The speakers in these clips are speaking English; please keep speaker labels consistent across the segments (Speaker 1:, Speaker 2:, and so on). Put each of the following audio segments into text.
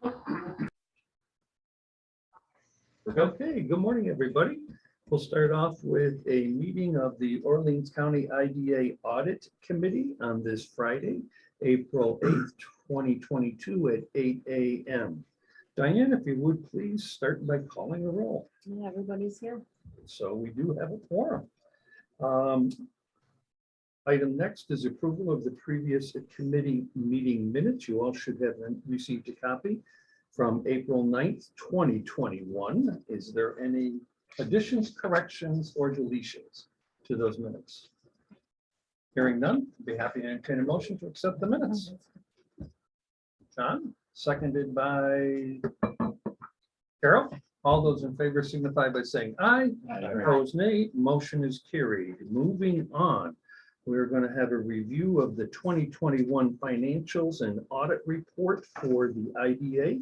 Speaker 1: Okay, good morning, everybody. We'll start off with a meeting of the Orleans County IDA Audit Committee on this Friday, April 8th, 2022 at 8 a.m. Diane, if you would please start by calling a roll.
Speaker 2: Yeah, everybody's here.
Speaker 1: So we do have a quorum. Item next is approval of the previous committee meeting minutes. You all should have received a copy from April 9th, 2021. Is there any additions, corrections, or deletions to those minutes? Hearing none, I'd be happy to entertain a motion to accept the minutes. John, seconded by Carol. All those in favor signify by saying aye. Opposed, nay. Motion is carried. Moving on, we're going to have a review of the 2021 financials and audit report for the IDA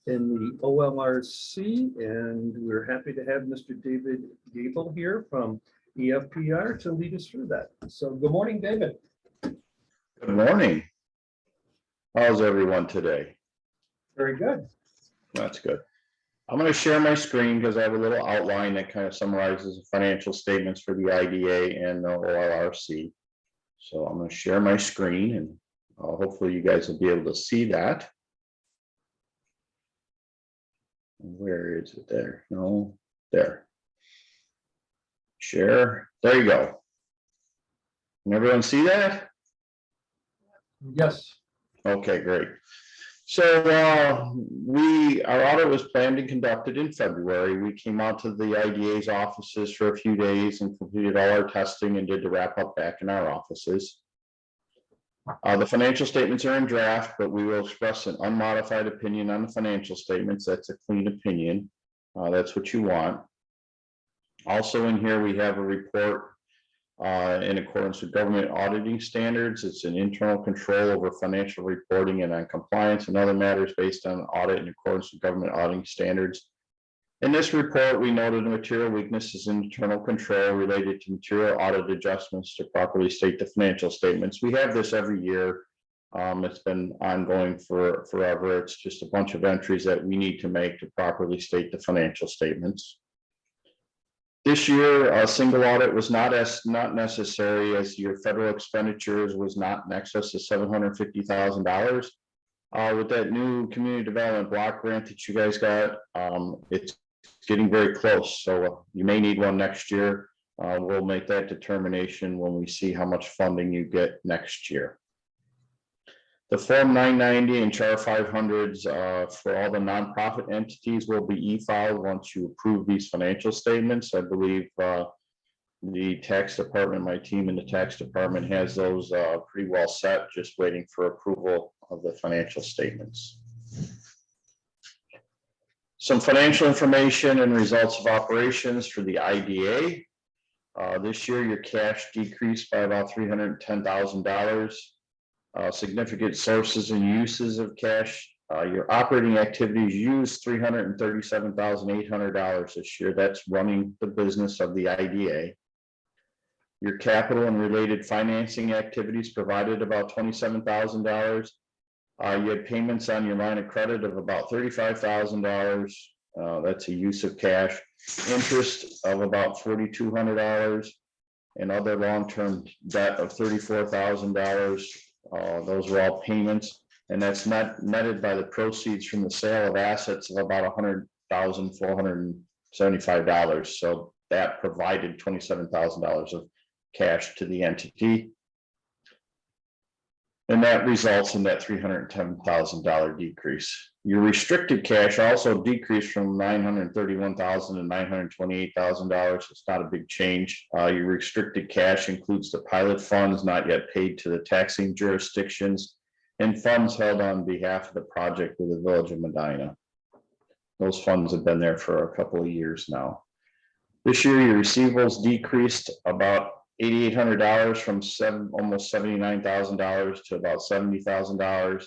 Speaker 1: and the OLRC, and we're happy to have Mr. David Gable here from EFPR to lead us through that. So good morning, David.
Speaker 3: Good morning. How's everyone today?
Speaker 1: Very good.
Speaker 3: That's good. I'm going to share my screen because I have a little outline that kind of summarizes the financial statements for the IDA and the OLRC. So I'm going to share my screen and hopefully you guys will be able to see that. Where is it there? No, there. Share. There you go. Can everyone see that?
Speaker 1: Yes.
Speaker 3: Okay, great. So our audit was planned and conducted in February. We came out to the IDA's offices for a few days and completed all our testing and did the wrap up back in our offices. The financial statements are in draft, but we will express an unmodified opinion on the financial statements. That's a clean opinion. That's what you want. Also in here, we have a report in accordance with government auditing standards. It's an internal control over financial reporting and on compliance and other matters based on audit in accordance with government auditing standards. In this report, we noted the material weaknesses in internal control related to material audit adjustments to properly state the financial statements. We have this every year. It's been ongoing for forever. It's just a bunch of entries that we need to make to properly state the financial statements. This year, a single audit was not necessary as your federal expenditures was not in excess of $750,000. With that new community development block grant that you guys got, it's getting very close. So you may need one next year. We'll make that determination when we see how much funding you get next year. The Form 990 and Char 500s for all the nonprofit entities will be e-filed once you approve these financial statements. I believe the tax department, my team in the tax department has those pretty well set, just waiting for approval of the financial statements. Some financial information and results of operations for the IDA. This year, your cash decreased by about $310,000. Significant sources and uses of cash. Your operating activities used $337,800 this year. That's running the business of the IDA. Your capital and related financing activities provided about $27,000. You had payments on your line of credit of about $35,000. That's a use of cash. Interest of about $4,200 and other long-term debt of $34,000. Those are all payments, and that's netted by the proceeds from the sale of assets of about $100,475. So that provided $27,000 of cash to the entity. And that results in that $310,000 decrease. Your restricted cash also decreased from $931,000 to $928,000. It's not a big change. Your restricted cash includes the pilot funds not yet paid to the taxing jurisdictions and funds held on behalf of the project with the Village of Medina. Those funds have been there for a couple of years now. This year, your receivables decreased about $8,800 from almost $79,000 to about $70,000.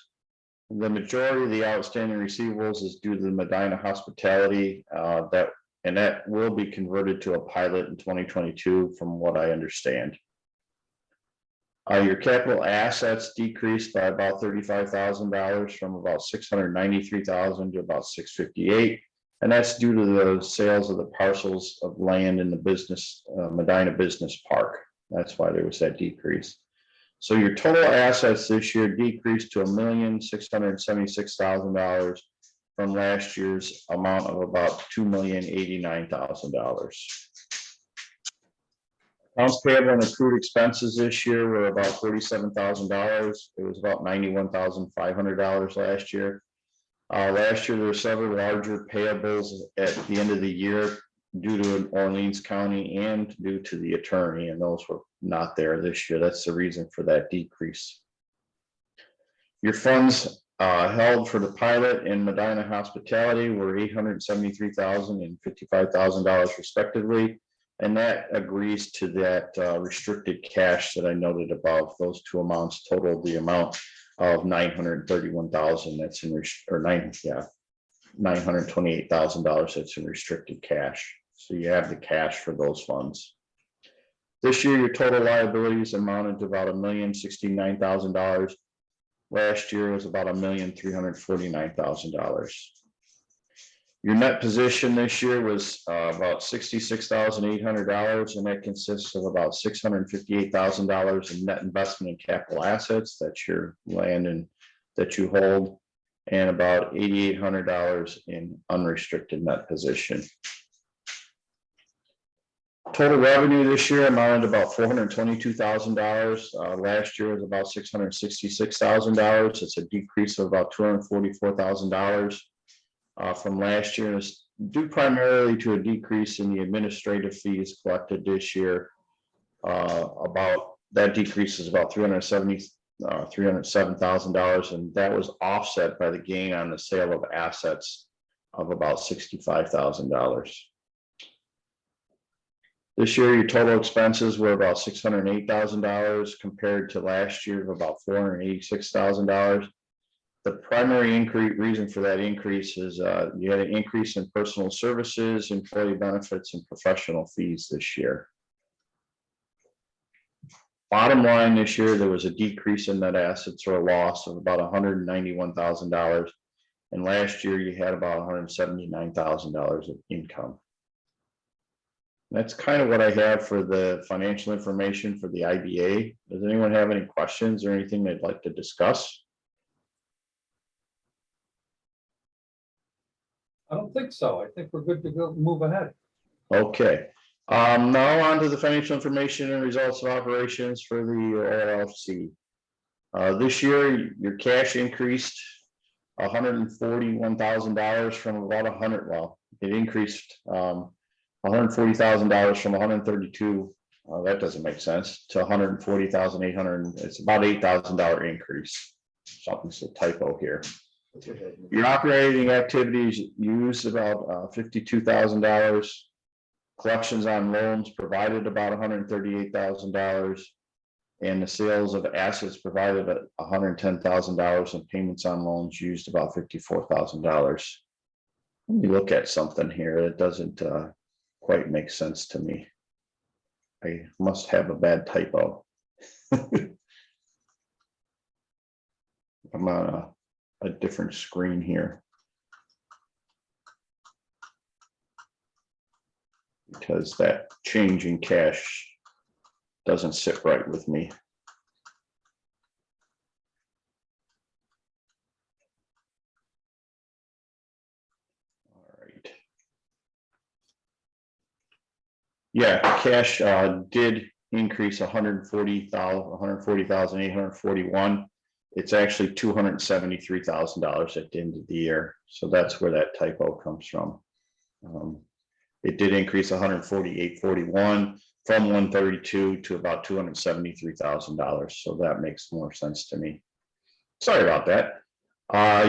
Speaker 3: The majority of the outstanding receivables is due to the Medina hospitality that will be converted to a pilot in 2022 from what I understand. Your capital assets decreased by about $35,000 from about $693,000 to about $658,000. And that's due to the sales of the parcels of land in the business, Medina Business Park. That's why there was that decrease. So your total assets this year decreased to $1,676,000 from last year's amount of about $2,089,000. Accounts payable and accrued expenses this year were about $47,000. It was about $91,500 last year. Last year, there were several larger payables at the end of the year due to Orleans County and due to the attorney, and those were not there this year. That's the reason for that decrease. Your funds held for the pilot and Medina Hospitality were $873,000 and $55,000 respectively. And that agrees to that restricted cash that I noted above. Those two amounts total the amount of $931,000 that's in $928,000 that's in restricted cash. So you have the cash for those funds. This year, your total liabilities amounted to about $1,069,000. Last year was about $1,349,000. Your net position this year was about $66,800, and that consists of about $658,000 in net investment in capital assets. That's your land and that you hold, and about $8,800 in unrestricted net position. Total revenue this year amounted to about $422,000. Last year was about $666,000. It's a decrease of about $244,000. From last year is due primarily to a decrease in the administrative fees collected this year. About that decrease is about $307,000, and that was offset by the gain on the sale of assets of about $65,000. This year, your total expenses were about $608,000 compared to last year of about $486,000. The primary reason for that increase is you had an increase in personal services, employee benefits, and professional fees this year. Bottom line, this year, there was a decrease in net assets or a loss of about $191,000. And last year, you had about $179,000 of income. That's kind of what I have for the financial information for the IDA. Does anyone have any questions or anything they'd like to discuss?
Speaker 1: I don't think so. I think we're good to go, move ahead.
Speaker 3: Okay. Now on to the financial information and results of operations for the OLRC. This year, your cash increased $141,000 from about it increased $140,000 from 132. That doesn't make sense, to 140,800. It's about $8,000 increase. Something's a typo here. Your operating activities used about $52,000. Collections on loans provided about $138,000. And the sales of assets provided at $110,000, and payments on loans used about $54,000. Let me look at something here. It doesn't quite make sense to me. I must have a bad typo. I'm on a different screen here, because that change in cash doesn't sit right with me. All right. Yeah, cash did increase 140,841. It's actually $273,000 at the end of the year. So that's where that typo comes from. It did increase 148.41 from 132 to about $273,000. So that makes more sense to me. Sorry about that.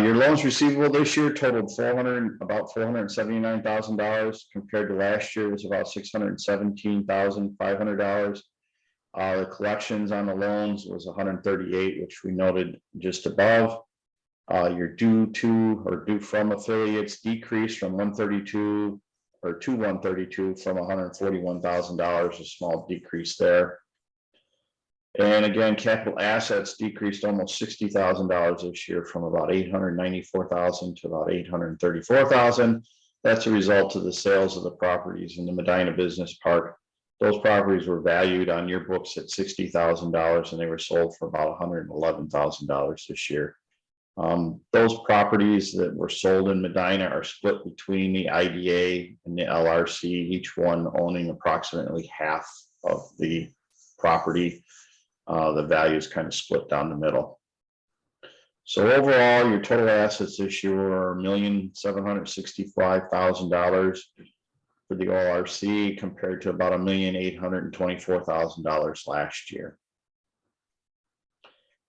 Speaker 3: Your loans receivable this year totaled about $479,000 compared to last year was about $617,500. The collections on the loans was 138, which we noted just above. Your due to or due from affiliates decreased from 132 or to 132 from $141,000, a small decrease there. And again, capital assets decreased almost $60,000 this year from about $894,000 to about $834,000. That's a result of the sales of the properties in the Medina Business Park. Those properties were valued on your books at $60,000 and they were sold for about $111,000 this year. Those properties that were sold in Medina are split between the IDA and the LRC, each one owning approximately half of the property. The value is kind of split down the middle. So overall, your total assets this year were $1,765,000 for the OLRC compared to about $1,824,000 last year.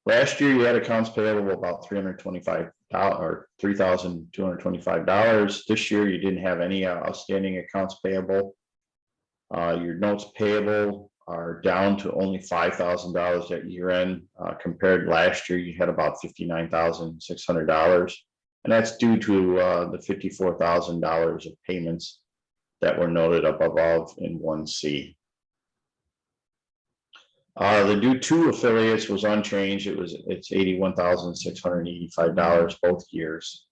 Speaker 3: Last year, you had accounts payable about $325 or $3,225. This year, you didn't have any outstanding accounts payable. Your notes payable are down to only $5,000 at year end. Compared to last year, you had about $59,600. And that's due to the $54,000 of payments that were noted up above in 1C. The due to affiliates was unchanged. It's $81,685 both years.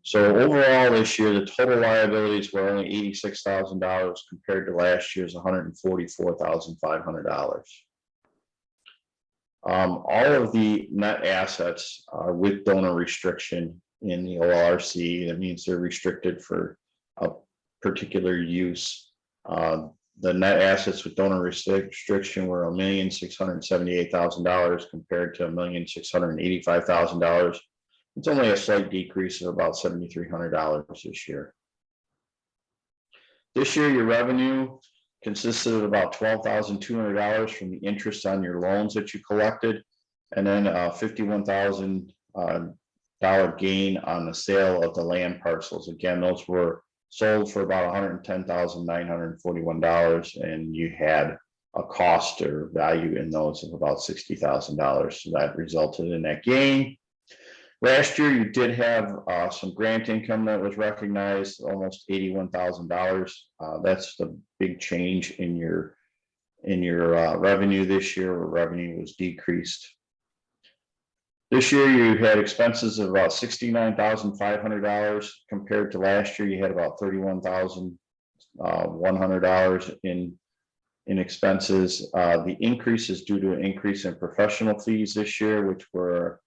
Speaker 3: So overall this year, the total liabilities were only $86,000 compared to last year's $144,500. All of the net assets are with donor restriction in the OLRC. That means they're restricted for a particular use. The net assets with donor restriction were $1,678,000 compared to $1,685,000. It's only a slight decrease of about $7,300 this year. This year, your revenue consisted of about $12,200 from the interest on your loans that you collected, and then a $51,000 gain on the sale of the land parcels. Again, those were sold for about $110,941, and you had a cost or value in those of about $60,000. So that resulted in that gain. Last year, you did have some grant income that was recognized, almost $81,000. That's the big change in your revenue this year, where revenue was decreased. This year, you had expenses of about $69,500 compared to last year. You had about $31,100 in expenses. The increase is due to an increase in professional fees this year, which were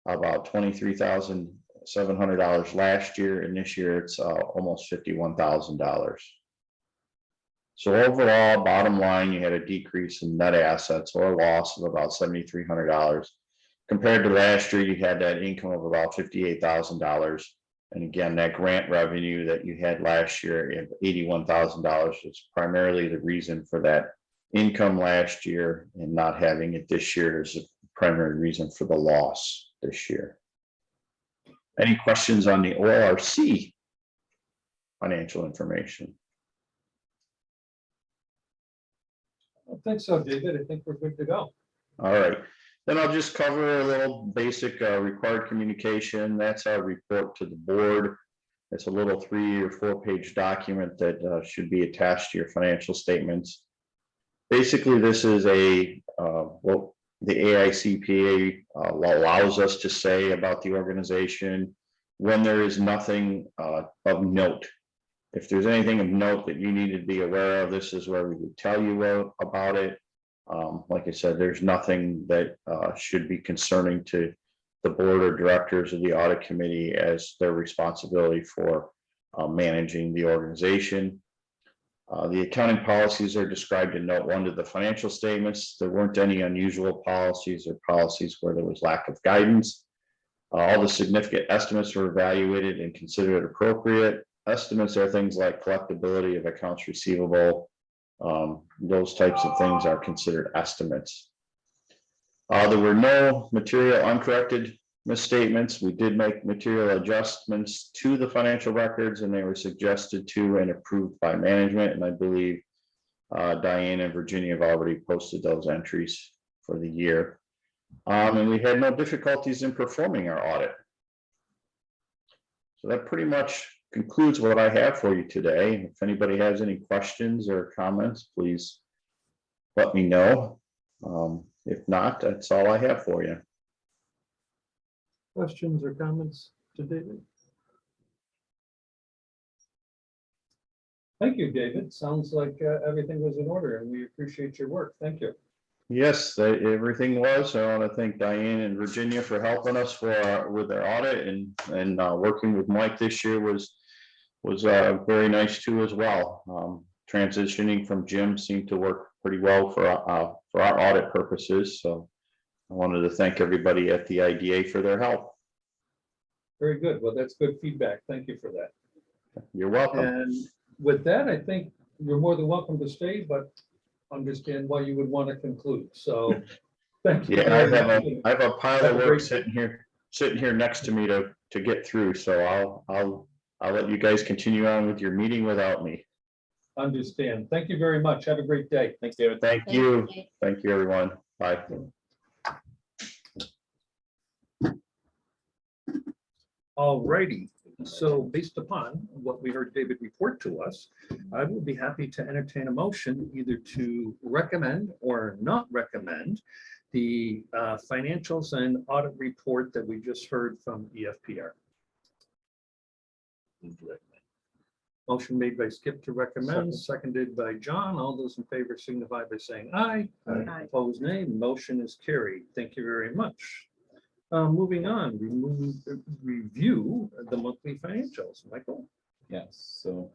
Speaker 3: about $23,700 last year, and this year it's almost $51,000. So overall, bottom line, you had a decrease in net assets or a loss of about $7,300. Compared to last year, you had that income of about $58,000. And again, that grant revenue that you had last year of $81,000 was primarily the reason for that income last year, and not having it this year is the primary reason for the loss this year. Any questions on the OLRC financial information?
Speaker 1: I don't think so, David. I think we're good to go.
Speaker 3: All right. Then I'll just cover a little basic required communication. That's our report to the board. It's a little 3 or 4 page document that should be attached to your financial statements. Basically, this is what the AICPA allows us to say about the organization when there is nothing of note. If there's anything of note that you need to be aware of, this is where we would tell you about it. Like I said, there's nothing that should be concerning to the board or directors of the audit committee as their responsibility for managing the organization. The accounting policies are described in note 1 to the financial statements. There weren't any unusual policies or policies where there was lack of guidance. All the significant estimates were evaluated and considered appropriate. Estimates are things like collectability of accounts receivable. Those types of things are considered estimates. There were no material uncorrected misstatements. We did make material adjustments to the financial records, and they were suggested to and approved by management. And I believe Diane and Virginia have already posted those entries for the year. And we had no difficulties in performing our audit. So that pretty much concludes what I have for you today. If anybody has any questions or comments, please let me know. if not, that's all I have for you.
Speaker 1: Questions or comments to David? Thank you, David. Sounds like everything was in order and we appreciate your work. Thank you.
Speaker 3: Yes, everything was. I want to thank Diane and Virginia for helping us with our audit, and working with Mike this year was very nice too as well. Transitioning from Jim seemed to work pretty well for our audit purposes. So I wanted to thank everybody at the IDA for their help.
Speaker 1: Very good. Well, that's good feedback. Thank you for that.
Speaker 3: You're welcome.
Speaker 1: And with that, I think you're more than welcome to stay, but understand why you would want to conclude. So thank you.
Speaker 3: Yeah,
Speaker 1: very
Speaker 3: I have a pile
Speaker 1: Have
Speaker 3: of
Speaker 1: a
Speaker 3: work
Speaker 1: great
Speaker 3: sitting here next to me to get through. So I'll let you guys continue on with your meeting without me.
Speaker 1: Understand. Thank you very much. Have a great day.
Speaker 2: Thanks, David.
Speaker 3: Thank you. Thank you, everyone. Bye.
Speaker 1: All righty. So based upon what we heard David report to us, I will be happy to entertain a motion either to recommend or not recommend the financials and audit report that we just heard from EFPR. Motion made by Skip to recommend, seconded by John. All those in favor signify by saying aye.
Speaker 4: Aye.
Speaker 1: Opposed, nay. Motion is carried. Thank you very much. Moving on, review the monthly financials. Michael?
Speaker 2: Yes, so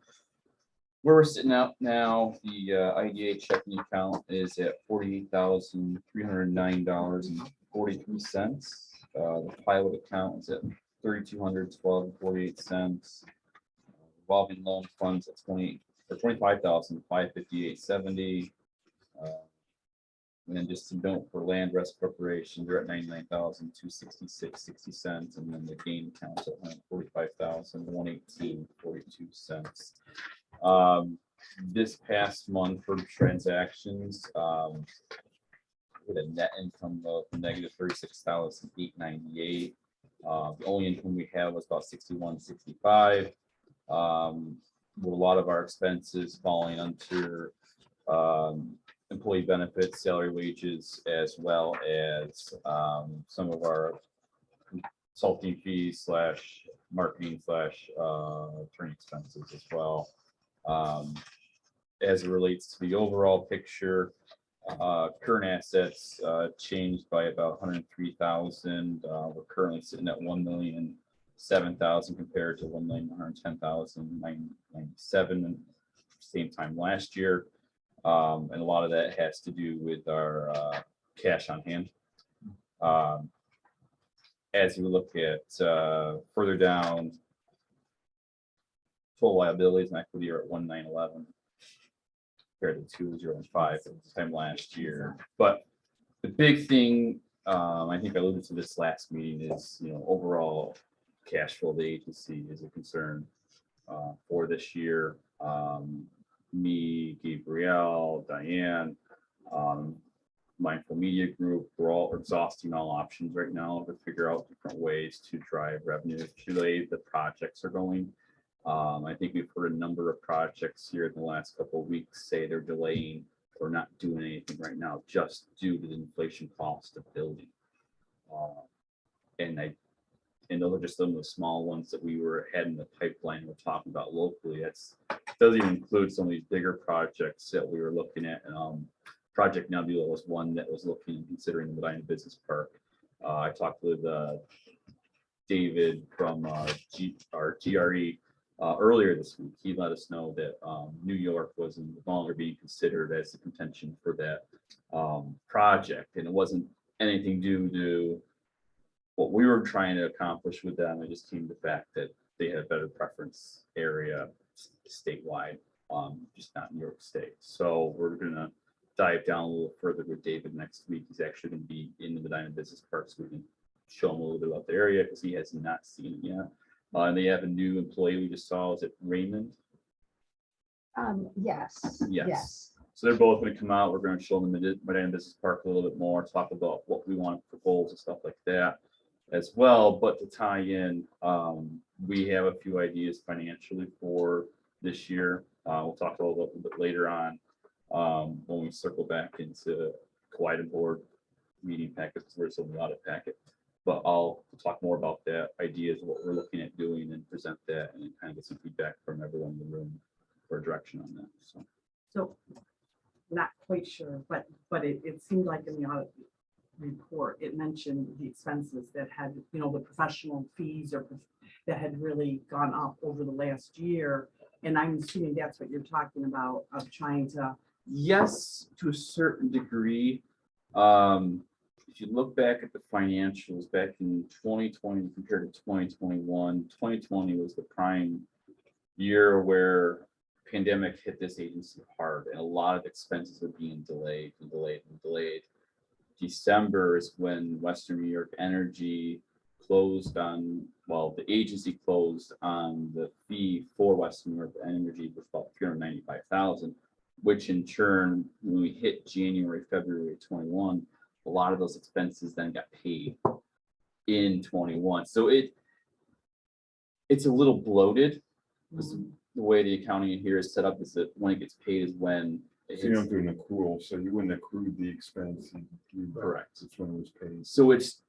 Speaker 2: where we're sitting out now, the IDA checking account is at $48,309.43. The pilot account is at $3,212.48. Revolving loan funds at 25,558.70. And then just to note for land rest preparation, they're at 99,266.60, and then the gain account at 145,118.42. This past month for transactions, with a net income of negative 36,898. The only income we had was about 61.65. With a lot of our expenses falling under employee benefits, salary, wages, as well as some of our consulting fees slash marketing slash attorney expenses as well. As it relates to the overall picture, current assets changed by about 103,000. We're currently sitting at 1,007,000 compared to 1,110,997 same time last year. And a lot of that has to do with our cash on hand. As we look at further down, total liabilities and equity are at 1,911 compared to 2,015 at this time last year. But the big thing, I think I alluded to this last meeting, is overall cash flow of the agency is a concern for this year. Me, Gabrielle, Diane, Mindful Media Group, we're all exhausting all options right now to figure out different ways to drive revenue to the projects are going. I think we've heard a number of projects here in the last couple of weeks say they're delaying or not doing anything right now just due to the inflation cost of building. And those are just some of the small ones that we had in the pipeline we're talking about locally. That's doesn't even include some of these bigger projects that we were looking at. Project Nebula was one that was considering the Medina Business Park. I talked with David from our GRE earlier this week. He let us know that New York was no longer being considered as a contention for that project, and it wasn't anything due to what we were trying to accomplish with them. It just came to the fact that they had a better preference area statewide, just not New York State. So we're gonna dive down a little further with David next week. He's actually gonna be in the Medina Business Park, so we can show him a little bit about the area because he has not seen it yet. And they have a new employee we just saw. Is it Raymond?
Speaker 4: Yes.
Speaker 2: Yes. So they're both going to come out. We're going to show them the Medina Business Park a little bit more, talk about what we want for goals and stuff like that as well. But to tie in, we have a few ideas financially for this year. We'll talk a little bit later on when we circle back into COIDA board meeting packets versus the audit packet. But I'll talk more about that, ideas, what we're looking at doing and present that and kind of get some feedback from everyone in the room for direction on that, so.
Speaker 4: So, not quite sure, but it seemed like in the audit report, it mentioned the expenses that had, you know, the professional fees or that had really gone up over the last year. And I'm assuming that's what you're talking about, of trying to.
Speaker 2: Yes, to a certain degree. If you look back at the financials back in 2020 compared to 2021, 2020 was the prime year where pandemic hit this agency hard and a lot of expenses were being delayed and delayed and delayed. December is when Western New York Energy closed on, well, the agency closed on the fee for Western New York Energy was about $395,000, which in turn, when we hit January, February 21, a lot of those expenses then got paid in 21. So it's a little bloated. The way the accounting here is set up is that when it gets paid is when it
Speaker 5: So you
Speaker 2: hits.
Speaker 5: don't do an accrual, so you wouldn't accrue the expense.
Speaker 2: Correct.
Speaker 5: It's when it was paid.
Speaker 2: So it's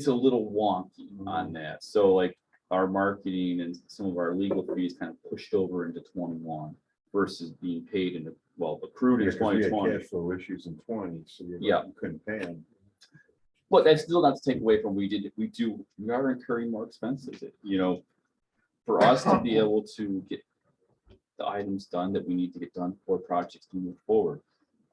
Speaker 2: a little wonky on that. So like our marketing and some of our legal fees kind of pushed over into 21 versus being paid in the, well, accrued in
Speaker 5: Yeah, 'cause we had
Speaker 2: 2020.
Speaker 5: cash flow issues in 20, so
Speaker 2: Yeah.
Speaker 5: you couldn't pay them.
Speaker 2: But that's still not to take away from we are incurring more expenses, you know, for us to be able to get the items done that we need to get done for projects to move forward.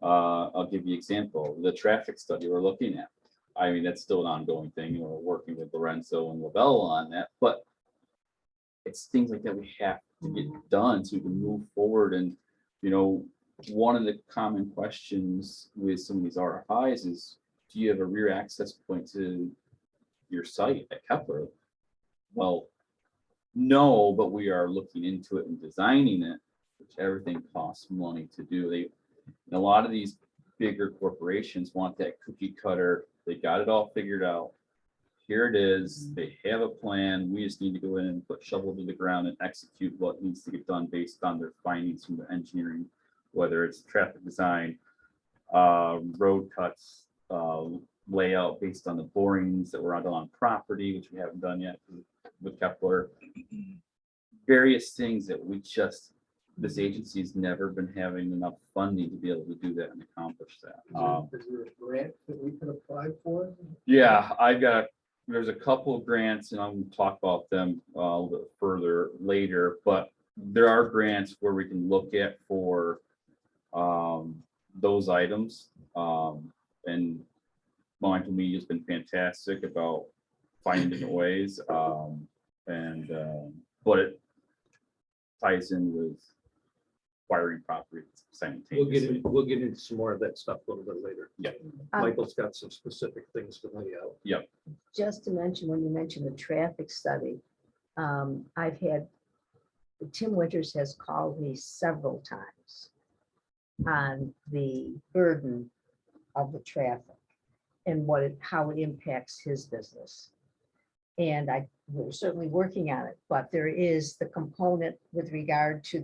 Speaker 2: I'll give you an example, the traffic study we're looking at. I mean, that's still an ongoing thing. We're working with Lorenzo and Lavella on that, but it's things like that we have to get done so we can move forward. And, you know, one of the common questions with some of these RFIs is, do you have a rear access point to your site at Kepler? Well, no, but we are looking into it and designing it, which everything costs money to do. And a lot of these bigger corporations want that cookie cutter. They got it all figured out. Here it is. They have a plan. We just need to go in and put shovel to the ground and execute what needs to get done based on their findings from the engineering, whether it's traffic design, road cuts, layout based on the borings that were on property, which we haven't done yet with Kepler. Various things that this agency's never been having enough funding to be able to do that and accomplish that.
Speaker 1: Is there a grant that we can apply for?
Speaker 2: Yeah, there's a couple of grants and I'm gonna talk about them a little bit further later, but there are grants where we can look at for those items. And Momentum Media has been fantastic about finding different ways. But it ties in with acquiring property simultaneously.
Speaker 1: We'll get into some more of that stuff a little bit later.
Speaker 2: Yeah.
Speaker 1: Michael's got some specific things to lay out.
Speaker 6: Just to mention, when you mentioned the traffic study, I've had, Tim Winters has called me several times on the burden of the traffic and how it impacts his business. And we're certainly working on it, but there is the component with regard to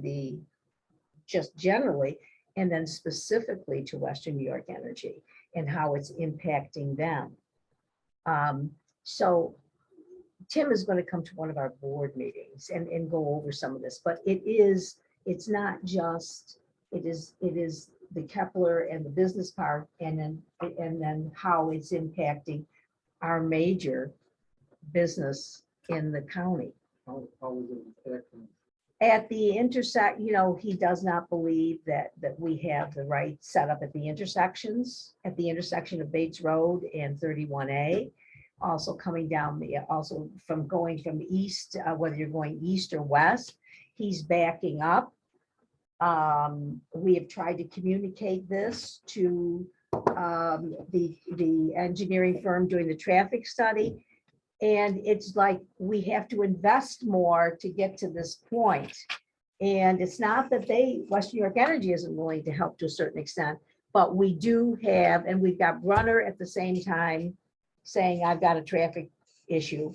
Speaker 6: just generally, and then specifically to Western New York Energy and how it's impacting them. So Tim is going to come to one of our board meetings and go over some of this, but it's not just, it is the Kepler and the business part, and then how it's impacting our major business in the county.
Speaker 1: How is it impacting?
Speaker 6: At the intersect, he does not believe that we have the right setup at the intersections, at the intersection of Bates Road and 31A. Also coming down also going from east, whether you're going east or west, he's backing up. We have tried to communicate this to the engineering firm doing the traffic study. And it's like, we have to invest more to get to this point. And it's not that Western New York Energy isn't willing to help to a certain extent, but we do have, and we've got Brunner at the same time saying, I've got a traffic issue.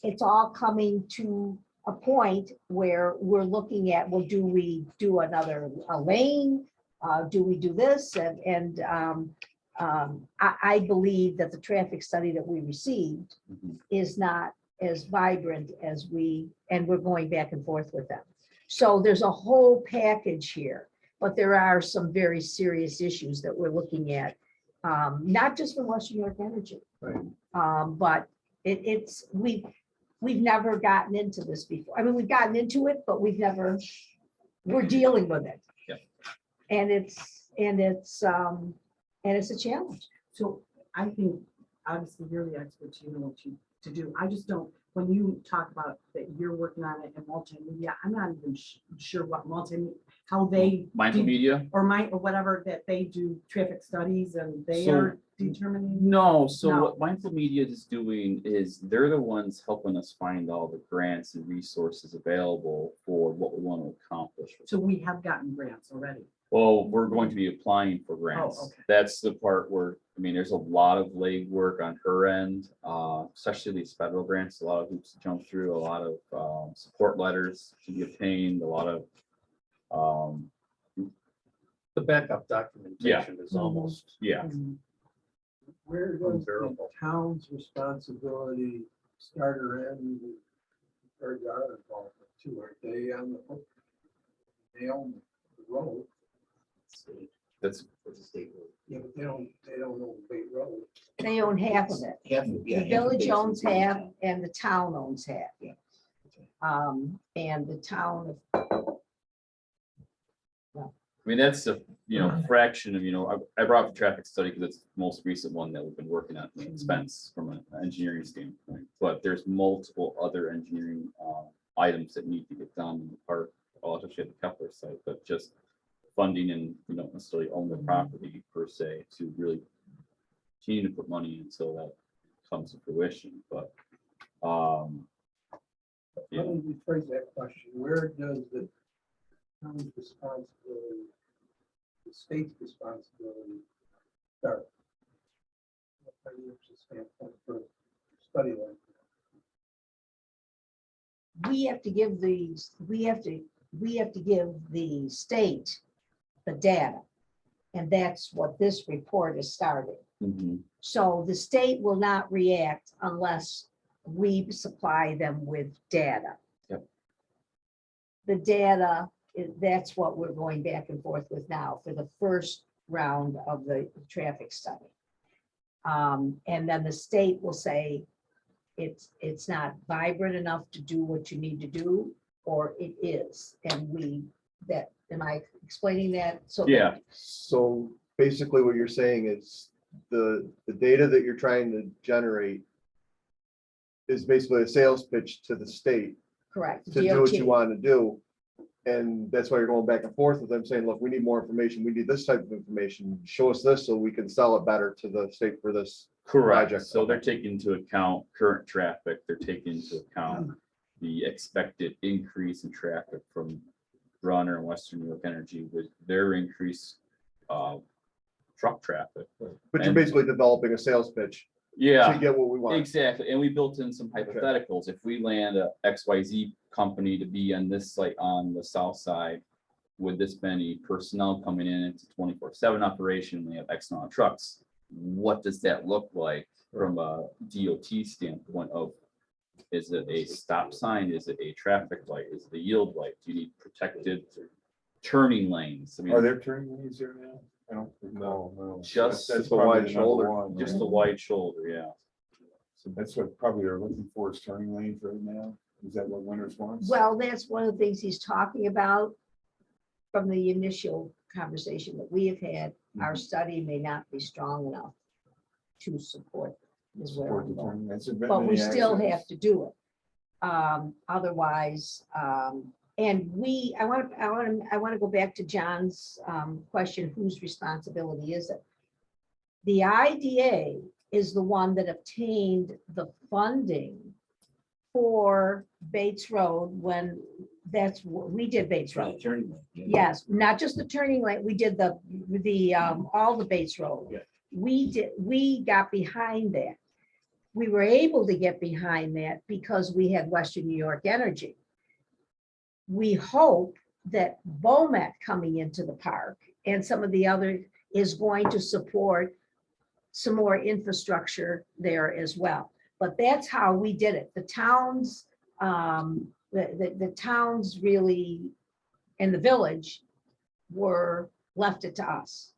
Speaker 6: It's all coming to a point where we're looking at, well, do we do a lane? Do we do this? And I believe that the traffic study that we received
Speaker 2: Mhm.
Speaker 6: is not as vibrant as and we're going back and forth with them. So there's a whole package here, but there are some very serious issues that we're looking at, not just from Western New York Energy.
Speaker 5: Right.
Speaker 6: But we've never gotten into this before. I mean, we've gotten into it, but we're dealing with it.
Speaker 2: Yep.
Speaker 6: And it's a challenge.
Speaker 4: So I think, obviously, you're the expert, you know what to do. I just don't, when you talk about that you're working on it in multimedia, I'm not even sure what how they.
Speaker 2: Mindful
Speaker 4: do-
Speaker 2: media?
Speaker 4: Or whatever, that they do traffic studies and they
Speaker 2: So-
Speaker 4: are determining.
Speaker 2: No, so
Speaker 4: No.
Speaker 2: what Mindful Media is doing is they're the ones helping us find all the grants and resources available for what we want to accomplish.
Speaker 4: So we have gotten grants already.
Speaker 2: Well, we're going to be applying for grants.
Speaker 4: okay.
Speaker 2: That's the part where, I mean, there's a lot of legwork on her end, especially these federal grants, a lot of hoops to jump through, a lot of support letters to be obtained, a lot of
Speaker 1: The backup documentation is
Speaker 6: Mhm.
Speaker 1: almost
Speaker 2: yeah.
Speaker 7: Where does the
Speaker 1: unbearable.
Speaker 7: town's responsibility start or end with regards to our involvement too? Are they on the hook? They own the road,
Speaker 2: That's
Speaker 7: yeah, but they don't own Bay Road.
Speaker 6: They own half of it. The village owns half and the town owns half.
Speaker 8: Yeah.
Speaker 6: And the town,
Speaker 2: I mean, that's a, fraction of, I brought up the traffic study because it's the most recent one that we've been working on, the expense from an engineering standpoint. But there's multiple other engineering items that need to get done in the park, especially at the Kepler site, but just funding and we don't necessarily own the property per se to really continue to put money until that comes to fruition, but yeah.
Speaker 7: Let me rephrase that question. Where does the town's responsibility, the state's responsibility start? From a financial standpoint for a study like that?
Speaker 6: we have to give the state the data. And that's what this report is starting.
Speaker 2: Mhm.
Speaker 6: So the state will not react unless we supply them with data.
Speaker 2: Yep.
Speaker 6: The data, that's what we're going back and forth with now for the first round of the traffic study. And then the state will say it's not vibrant enough to do what you need to do, or it is. And am I explaining that? So
Speaker 2: Yeah,
Speaker 8: So basically what you're saying is the data that you're trying to generate is basically a sales pitch to the state
Speaker 6: correct.
Speaker 8: to do what you
Speaker 6: DOT.
Speaker 8: want to do. And that's why you're going back and forth with them saying, look, we need more information. We need this type of information. Show us this so we can sell it better to the state for this.
Speaker 2: correct.
Speaker 8: Project.
Speaker 2: So they're taking into account current traffic, they're taking into account the expected increase in traffic from Runner and Western New York Energy with their increased truck traffic.
Speaker 8: But you're
Speaker 2: And-
Speaker 8: basically developing a sales pitch to
Speaker 2: Yeah,
Speaker 8: get what we want.
Speaker 2: exactly. And we built in some
Speaker 8: Okay.
Speaker 2: hypotheticals. If we land a XYZ company to be on this site on the south side with this many personnel coming in, it's a 24/7 operation, we have X amount of trucks. What does that look like from a DOT standpoint of, is it a stop sign? Is it a traffic light? Is it a yield light? Do you need protected turning lanes? I
Speaker 5: Are
Speaker 2: mean,
Speaker 5: there turning lanes there now? I don't know, no.
Speaker 2: Just
Speaker 5: That's
Speaker 8: the
Speaker 5: probably
Speaker 8: wide
Speaker 5: number
Speaker 8: shoulder.
Speaker 5: one,
Speaker 2: just
Speaker 5: right?
Speaker 2: a wide shoulder, yeah.
Speaker 5: So that's what probably they're looking for is turning lanes right now. Is that what Winters wants?
Speaker 6: Well, that's one of the things he's talking about from the initial conversation that we have had. Our
Speaker 5: Mhm.
Speaker 6: study may not be strong enough to support is where
Speaker 5: Support
Speaker 6: I'm
Speaker 5: the
Speaker 6: going.
Speaker 5: turning. That's a
Speaker 6: But we
Speaker 5: many
Speaker 6: still have
Speaker 5: accidents.
Speaker 6: to do it. Otherwise, and I want to go back to John's question, whose responsibility is it? The IDA is the one that obtained the funding for Bates Road when we did Bates Road. Yes, not just the turning lane, we did all the Bates Road.
Speaker 8: Yeah.
Speaker 6: We got behind that. We were able to get behind that because we had Western New York Energy. We hope that BOMET coming into the park and some of the other is going to support some more infrastructure there as well. But that's how we did it. The towns, the towns really, and the village were left it to us.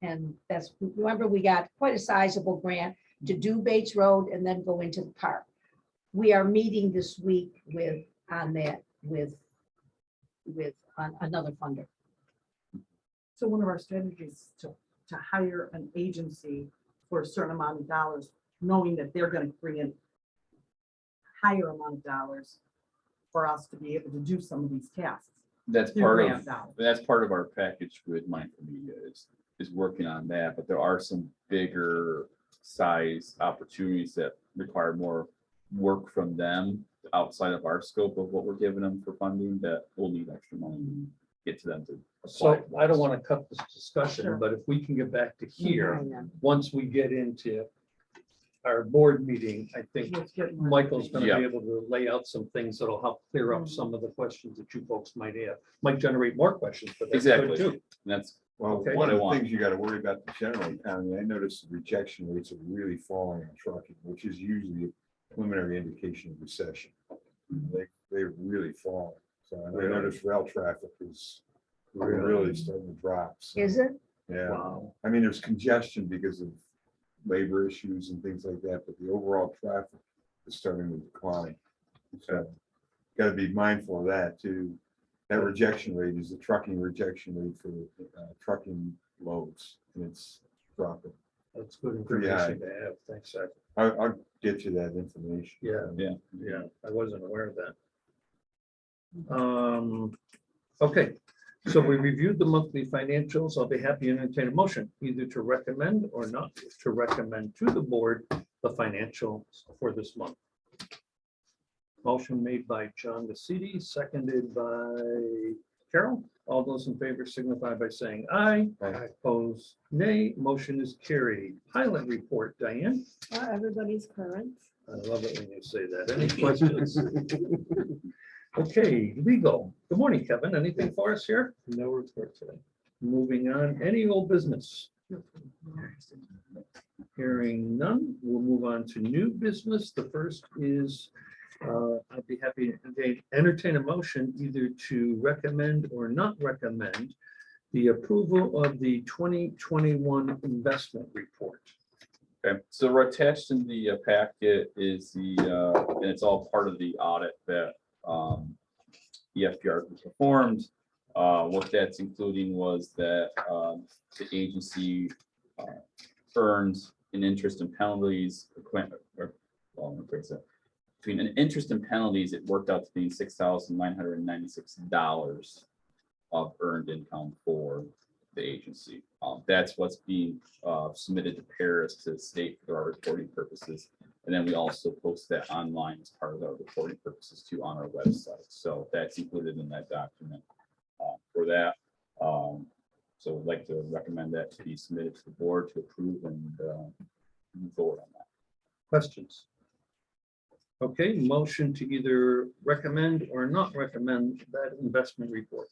Speaker 6: And that's, remember, we got quite a sizable grant to do Bates Road and then go into the park. We are meeting this week with, on that, with another funder.
Speaker 4: So one of our strategies to hire an agency for a certain amount of dollars, knowing that they're gonna bring in higher amount of dollars for us to be able to do some of these tasks.
Speaker 2: That's
Speaker 4: through
Speaker 2: part
Speaker 4: grant
Speaker 2: of,
Speaker 4: dollars.
Speaker 2: that's part of our package with Money for Media is working on that, but there are some bigger size opportunities that require more work from them outside of our scope of what we're giving them for funding that will need extra money to get to them to.
Speaker 1: So
Speaker 2: apply.
Speaker 1: I don't want to cut this discussion,
Speaker 4: Sure.
Speaker 1: but if we can get back to here,
Speaker 6: I know.
Speaker 1: once we get into our board meeting, I think
Speaker 4: Let's get more
Speaker 1: Michael's gonna
Speaker 2: Yeah.
Speaker 1: be able to lay out some things that'll help clear up
Speaker 4: Mhm.
Speaker 1: some of the questions that you folks might have. Might generate more questions, but that's
Speaker 2: Exactly.
Speaker 1: good too.
Speaker 2: And that's,
Speaker 5: Well,
Speaker 1: Okay.
Speaker 5: one of the
Speaker 2: What I
Speaker 5: things you gotta worry about the general economy, I noticed the rejection rates are really falling on trucking, which is usually a preliminary indication of recession. They're really falling. So and I
Speaker 1: Really?
Speaker 5: noticed rail traffic is really starting to drop. So,
Speaker 6: Is it?
Speaker 5: Yeah,
Speaker 1: Wow.
Speaker 5: I mean, there's congestion because of labor issues and things like that, but the overall traffic is starting to decline. So gotta be mindful of that too. That rejection rate is the trucking rejection rate for trucking loads, and it's dropping.
Speaker 1: That's good
Speaker 5: Pretty
Speaker 1: information to have. Thanks, Zach.
Speaker 5: I'll get you that information.
Speaker 1: Yeah. Yeah, I wasn't aware of that. Okay, so we reviewed the monthly financials. I'll be happy to entertain a motion either to recommend or not to recommend to the board the financials for this month. Motion made by John DeCidi, seconded by Carol. All those in favor signify by saying aye.
Speaker 5: Aye.
Speaker 1: Opposed, nay. Motion is carried. Pilot report, Diane.
Speaker 4: Everybody's current.
Speaker 1: I love it when you say that. Any questions? Okay, legal. Good morning, Kevin. Anything for us here? No report today. Moving on, any old business? Hearing none, we'll move on to new business. The first is, I'd be happy to entertain a motion either to recommend or not recommend the approval of the 2021 investment report.
Speaker 2: okay, so attached in the packet is the, and it's all part of the audit that EFPR performed. What that's including was that the agency earned an interest and penalties, between an interest and penalties, it worked out to be $6,996 of earned income for the agency. That's what's being submitted to Paris to the state for our reporting purposes. And then we also post that online as part of our reporting purposes too on our website. So that's included in that document for that. So I'd like to recommend that to be submitted to the board to approve and move forward on that.
Speaker 1: Questions? Okay, motion to either recommend or not recommend that investment report.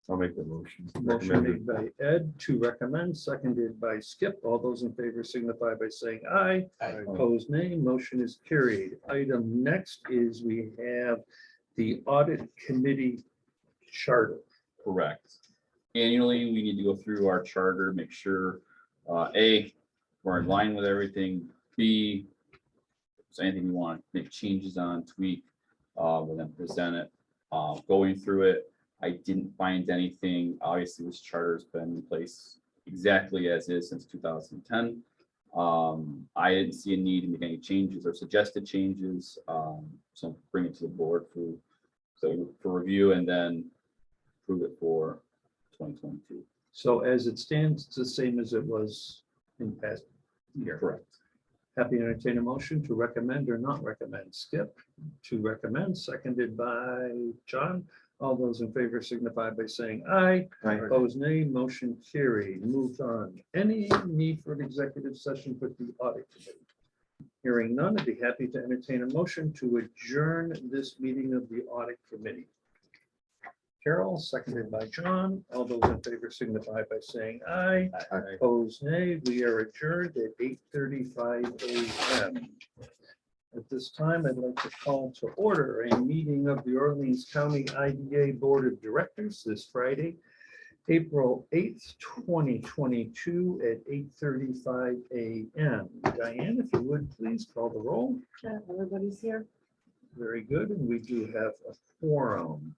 Speaker 5: I'll make the motion.
Speaker 1: Motion made by Ed to recommend, seconded by Skip. All those in favor signify by saying aye. Opposed, nay. Motion is carried. Item next is we have the audit committee charter.
Speaker 2: Correct. Annually, we need to go through our charter, make sure, A, we're in line with everything. B, if there's anything we want to make changes on, tweak, we'll then present it. Going through it, I didn't find anything. Obviously, this charter has been in place exactly as is since 2010. I didn't see a need to make any changes or suggested changes. So bring it to the board for review and then approve it for 2022.
Speaker 1: So as it stands, it's the same as it was in past year.
Speaker 2: Correct.
Speaker 1: Happy to entertain a motion to recommend or not recommend. Skip to recommend, seconded by John. All those in favor signify by saying aye.
Speaker 5: Aye.
Speaker 1: Opposed, nay. Motion carried. Moved on. Any need for an executive session with the audit committee? Hearing none, I'd be happy to entertain a motion to adjourn this meeting of the audit committee. Carol, seconded by John. All those in favor signify by saying aye.
Speaker 3: Aye.
Speaker 1: Opposed, nay. We are adjourned at 8:35 a.m. At this time, I'd like to call to order a meeting of the Orleans County IDA Board of Directors this Friday, April 8th, 2022 at 8:35 a.m. Diane, if you would, please call the roll.
Speaker 4: Everybody's here.
Speaker 1: Very good, and we do have a quorum.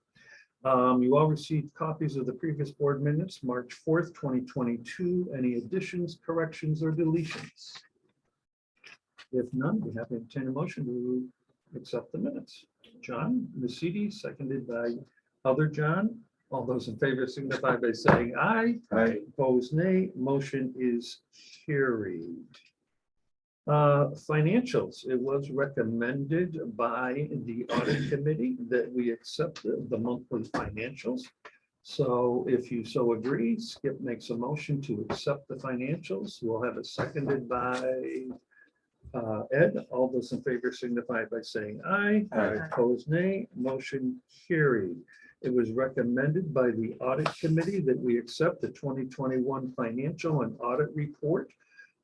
Speaker 1: You all received copies of the previous board minutes, March 4th, 2022. Any additions, corrections, or deletions? If none, we have to entertain a motion to accept the minutes. John Nacidi, seconded by other John. All those in favor signify by saying aye.
Speaker 5: Aye.
Speaker 1: Opposed, nay. Motion is carried. Financials, it was recommended by the audit committee that we accept the monthly financials. So if you so agree, Skip makes a motion to accept the financials. We'll have it seconded by Ed. All those in favor signify by saying aye.
Speaker 5: Aye.
Speaker 1: Opposed, nay. Motion carried. It was recommended by the audit committee that we accept the 2021 financial and audit report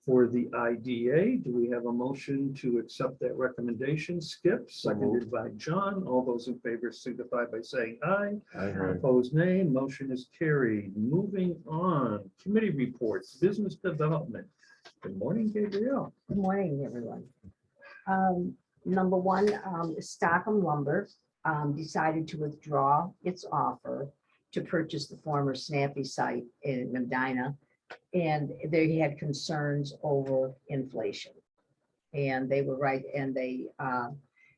Speaker 1: for the IDA. Do we have a motion to accept that recommendation? Skip, seconded by John. All those in favor signify by saying aye. Opposed, nay. Motion is carried. Moving on, committee reports, business development. Good morning, Gabrielle.
Speaker 6: Good morning, everyone. Number one, Stockham Lumber decided to withdraw its offer to purchase the former Snappy site in Medina. And they had concerns over inflation. And they were right. And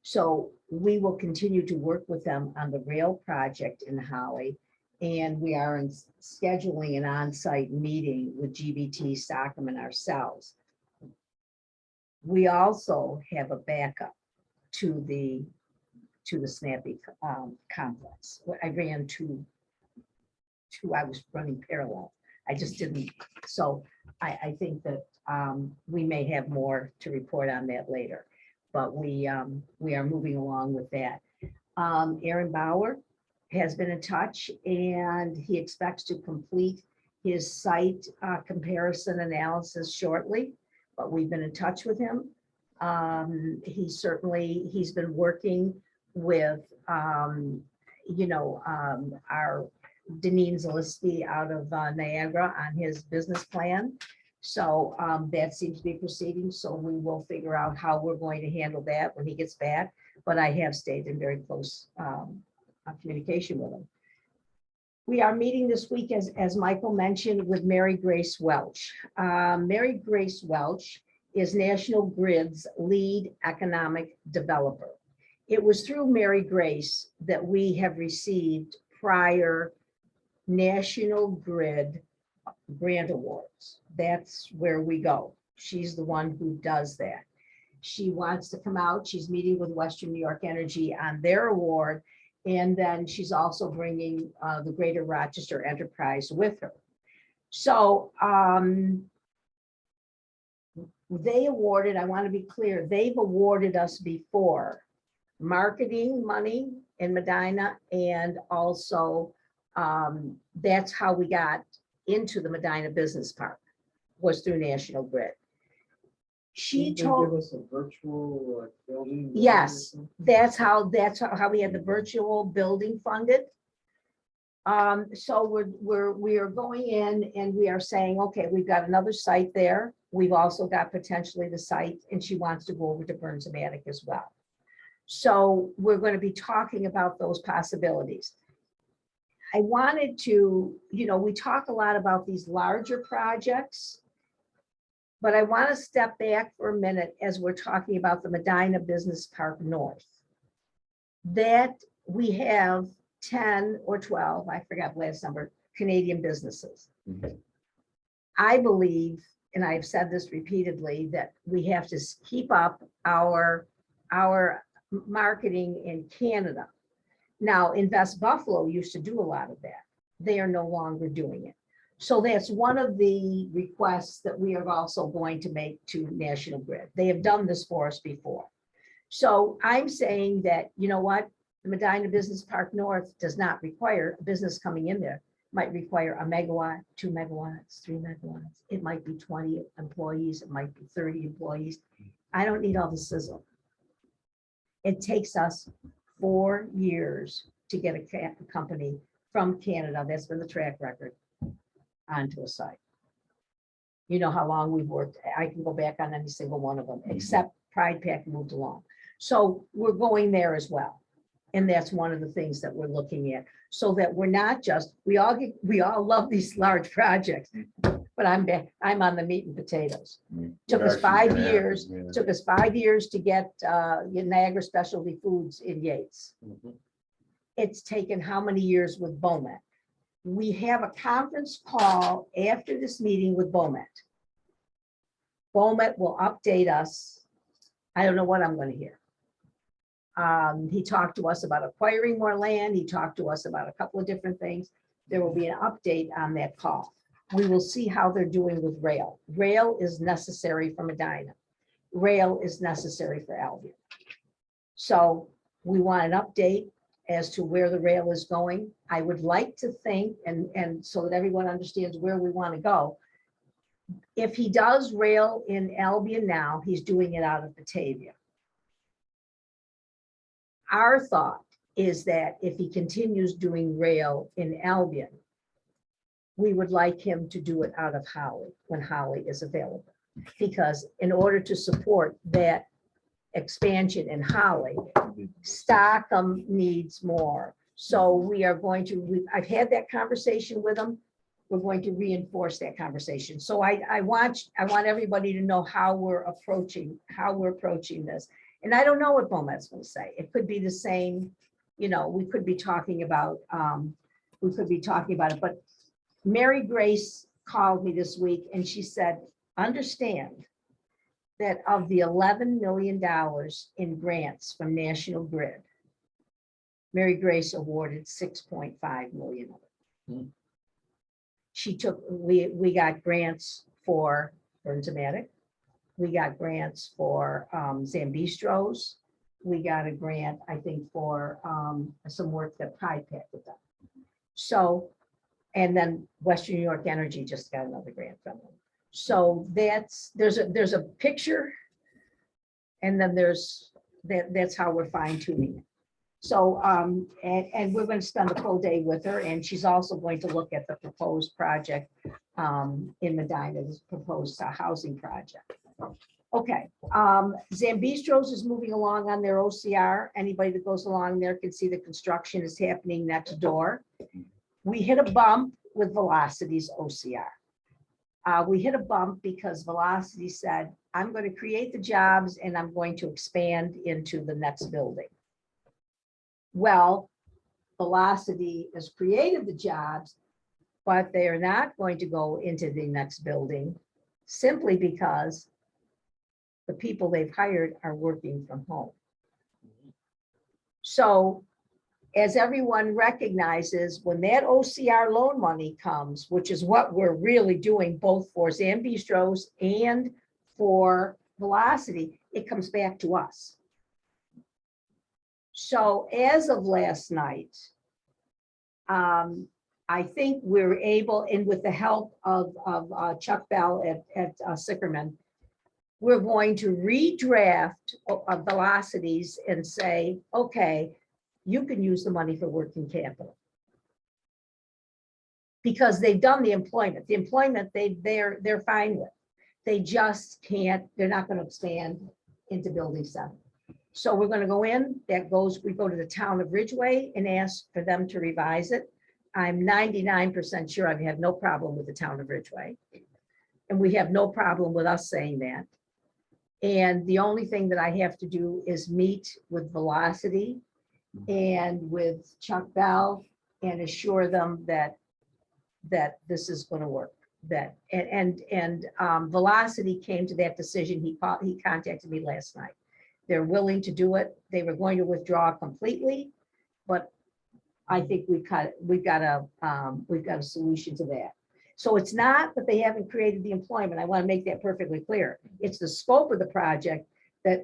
Speaker 6: so we will continue to work with them on the rail project in Holly. And we are scheduling an on-site meeting with GBT, Stockham, and ourselves. We also have a backup to the Snappy complex. I ran two, I was running parallel. I just didn't. So I think that we may have more to report on that later, but we are moving along with that. Aaron Bauer has been in touch and he expects to complete his site comparison analysis shortly, but we've been in touch with him. He's been working with, our Deneen Zaleski out of Niagara on his business plan. So that seems to be proceeding. So we will figure out how we're going to handle that when he gets back. But I have stayed in very close communication with him. We are meeting this week, as Michael mentioned, with Mary Grace Welch. Mary Grace Welch is National Grid's lead economic developer. It was through Mary Grace that we have received prior National Grid grant awards. That's where we go. She's the one who does that. She wants to come out. She's meeting with Western New York Energy on their award. And then she's also bringing the Greater Rochester Enterprise with her. So they awarded, I want to be clear, they've awarded us before marketing money in Medina, and also that's how we got into the Medina Business Park, was through National Grid. She told
Speaker 7: us a virtual building.
Speaker 6: yes, that's how we had the virtual building funded. So we are going in and we are saying, okay, we've got another site there. We've also got potentially the site, and she wants to go over to Burns-Matic as well. So we're going to be talking about those possibilities. I wanted to, we talk a lot about these larger projects, but I want to step back for a minute as we're talking about the Medina Business Park North. That we have 10 or 12, I forgot the last number, Canadian businesses.
Speaker 3: Mhm.
Speaker 6: I believe, and I've said this repeatedly, that we have to keep up our marketing in Canada. Now, Invest Buffalo used to do a lot of that. They are no longer doing it. So that's one of the requests that we are also going to make to National Grid. They have done this for us before. So I'm saying that, you know what, The Medina Business Park North does not require a business coming in there, might require a megawatt, 2 megawatts, 3 megawatts. It might be 20 employees, it might be 30 employees. I don't need all the sizzle. It takes us 4 years to get a company from Canada, that's been the track record, onto a site. You know how long we've worked. I can go back on any single one of them, except Pride Pack moved along. So we're going there as well. And that's one of the things that we're looking at, so that we're not just, we all love these large projects, but I'm on the meat and potatoes. Took us 5 years, took us 5 years to get Niagara Specialty Foods in Yates. It's taken how many years with Beaumont? We have a conference call after this meeting with Beaumont. Beaumont will update us. I don't know what I'm going to hear. He talked to us about acquiring more land. He talked to us about a couple of different things. There will be an update on that call. We will see how they're doing with rail. Rail is necessary for Medina. Rail is necessary for Albion. So we want an update as to where the rail is going. I would like to think, and so that everyone understands where we want to go. If he does rail in Albion now, he's doing it out of Batavia. Our thought is that if he continues doing rail in Albion, we would like him to do it out of Holly when Holly is available. Because in order to support that expansion in Holly, Stockham needs more. So we are going to, I've had that conversation with him. We're going to reinforce that conversation. So I want everybody to know how we're approaching this. And I don't know what Beaumont's going to say. It could be the same, we could be talking about it. But Mary Grace called me this week and she said, understand that of the $11 million in grants from National Grid, Mary Grace awarded 6.5 million of it. She took, we got grants for Bernzomatic. We got grants for Zambistros. We got a grant, I think, for some work that Pride Pack had done. So, and then Western New York Energy just got another grant from them. So there's a picture, and then that's how we're fine tuning it. So, and we're going to spend the full day with her, and she's also going to look at the proposed project in Medina, this proposed housing project. Okay, Zambistros is moving along on their OCR. Anybody that goes along there can see the construction is happening next door. We hit a bump with Velocity's OCR. We hit a bump because Velocity said, I'm going to create the jobs and I'm going to expand into the next building. Well, Velocity has created the jobs, but they are not going to go into the next building simply because the people they've hired are working from home. So as everyone recognizes, when that OCR loan money comes, which is what we're really doing both for Zambistros and for Velocity, it comes back to us. So as of last night, I think we're able, and with the help of Chuck Bell at Sickerman, we're going to redraft Velocities and say, okay, you can use the money for working capital. Because they've done the employment. The employment they're fine with. They just can't, they're not going to expand into building 7. So we're going to go in, we go to the town of Ridgeway and ask for them to revise it. I'm 99% sure I have no problem with the town of Ridgeway. And we have no problem with us saying that. And the only thing that I have to do is meet with Velocity and with Chuck Bell and assure them that this is going to work. Velocity came to that decision. He contacted me last night. They're willing to do it. They were going to withdraw completely, but I think we've got a solution to that. So it's not that they haven't created the employment. I want to make that perfectly clear. It's the scope of the project that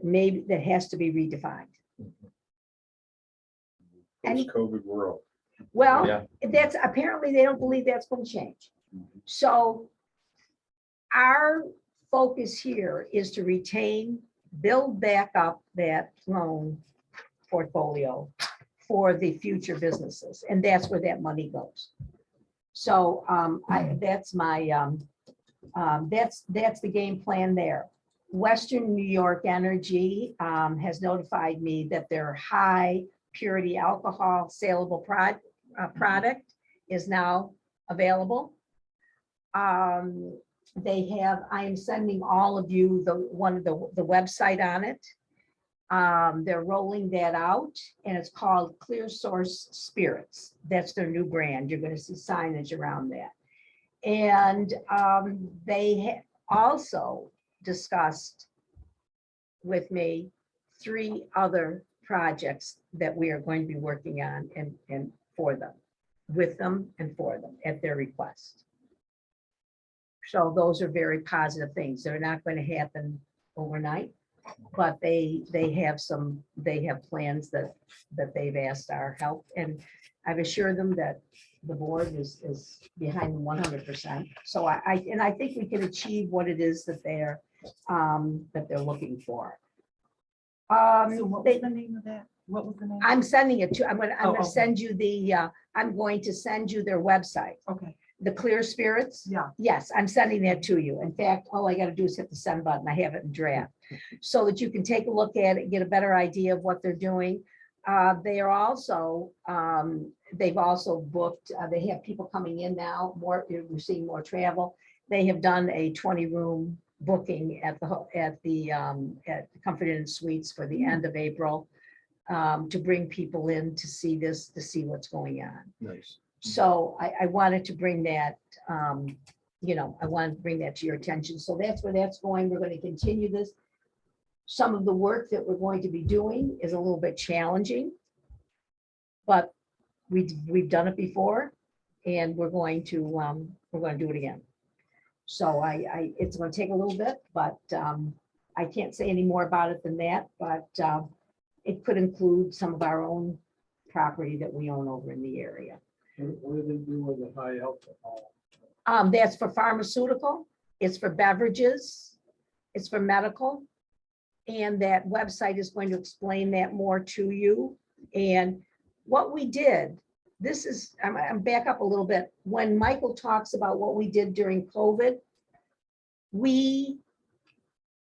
Speaker 6: has to be redefined. Any-
Speaker 5: post-COVID world.
Speaker 6: Well,
Speaker 2: Yeah.
Speaker 6: that's, apparently they don't believe that's going to change. So our focus here is to retain, build back up that loan portfolio for the future businesses, and that's where that money goes. So that's my, that's the game plan there. Western New York Energy has notified me that their high purity alcohol saleable product is now available. They have, I am sending all of you the website on it. They're rolling that out, and it's called Clear Source Spirits. That's their new brand. You're going to see signage around that. And they also discussed with me 3 other projects that we are going to be working on and for them, with them and for them at their request. So those are very positive things. They're not going to happen overnight, but they have plans that they've asked our help, and I've assured them that the board is behind them 100%. So I think we can achieve what it is that they're looking for.
Speaker 4: So what was the name of that? What was the name?
Speaker 6: I'm sending it to, I'm
Speaker 4: Oh,
Speaker 6: gonna
Speaker 4: okay.
Speaker 6: send you I'm going to send you their website,
Speaker 4: Okay,
Speaker 6: the Clear Spirits.
Speaker 4: yeah.
Speaker 6: Yes, I'm sending that to you. In fact, all I gotta do is hit the send button. I have it in draft. So that you can take a look at it, get a better idea of what they're doing. They are also, they've also booked, they have people coming in now, we're seeing more travel. They have done a 20-room booking at the Comfort Inn Suites for the end of April, to bring people in to see this, to see what's going on.
Speaker 1: Nice.
Speaker 6: So I wanted to bring that, I wanted to bring that to your attention. So that's where that's going. We're going to continue this. Some of the work that we're going to be doing is a little bit challenging, but we've done it before, and we're going to do it again. So it's going to take a little bit, but I can't say any more about it than that, but it could include some of our own property that we own over in the area.
Speaker 7: What do they do with the high alcohol?
Speaker 6: That's for pharmaceutical, it's for beverages, it's for medical. And that website is going to explain that more to you. And what we did, this is, I'm back up a little bit. When Michael talks about what we did during COVID, we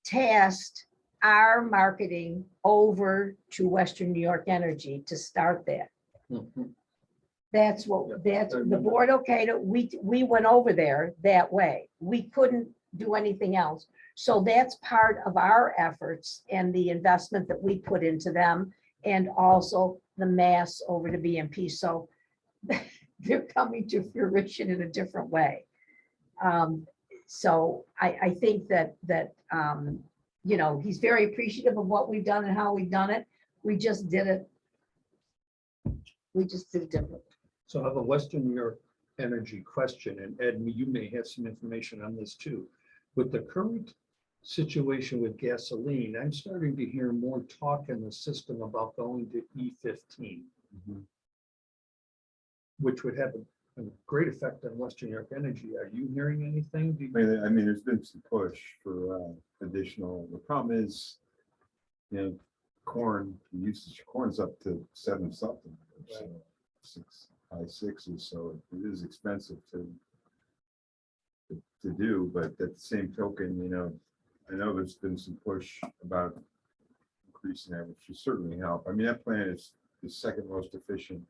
Speaker 6: tasked our marketing over to Western New York Energy to start that.
Speaker 1: Mhm.
Speaker 6: That's what, that's the board okayed it. We went over there that way. We couldn't do anything else. So that's part of our efforts and the investment that we put into them, and also the mass over to BMP. So they're coming to fruition in a different way. So I think that he's very appreciative of what we've done and how we've done it. We just did it. We just did it differently.
Speaker 1: So I have a Western New York Energy question, and Ed, you may have some information on this too. With the current situation with gasoline, I'm starting to hear more talk in the system about going to E15, which would have a great effect on Western New York Energy. Are you hearing anything?
Speaker 5: I mean, there's been some push for additional, the problem is, corn, the usage of corn's up to 7 something. So 6, high 6s, so it is expensive to do, but at the same token, I know there's been some push about increasing that, which would certainly help. I mean, that plant is the second most efficient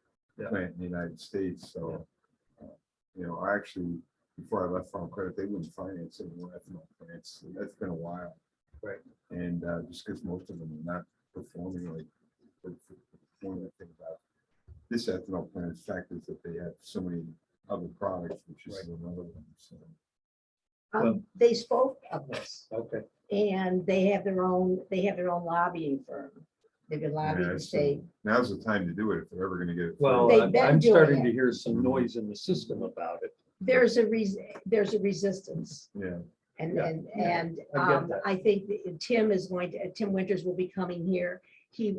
Speaker 5: plant in the United States, so I actually, before I left Farm Credit, they wouldn't finance any more ethanol plants. That's been a while.
Speaker 1: Right.
Speaker 5: And just because most of them are not performing like one of the things about this ethanol plant, in fact, is that they have so many other products, which is another one. So
Speaker 6: They spoke of this,
Speaker 1: Okay.
Speaker 6: and they have their own lobbying firm. They've been lobbying the state.
Speaker 5: now's the time to do it if they're ever going to get it.
Speaker 1: Well,
Speaker 6: They've been
Speaker 1: I'm
Speaker 6: doing
Speaker 1: starting
Speaker 6: it.
Speaker 1: to hear some noise in the system about it.
Speaker 6: There's a resistance.
Speaker 5: Yeah.
Speaker 6: And,
Speaker 1: Yeah,
Speaker 6: and,
Speaker 1: yeah,
Speaker 6: and
Speaker 1: I get that.
Speaker 6: I think that Tim Winters will be coming here.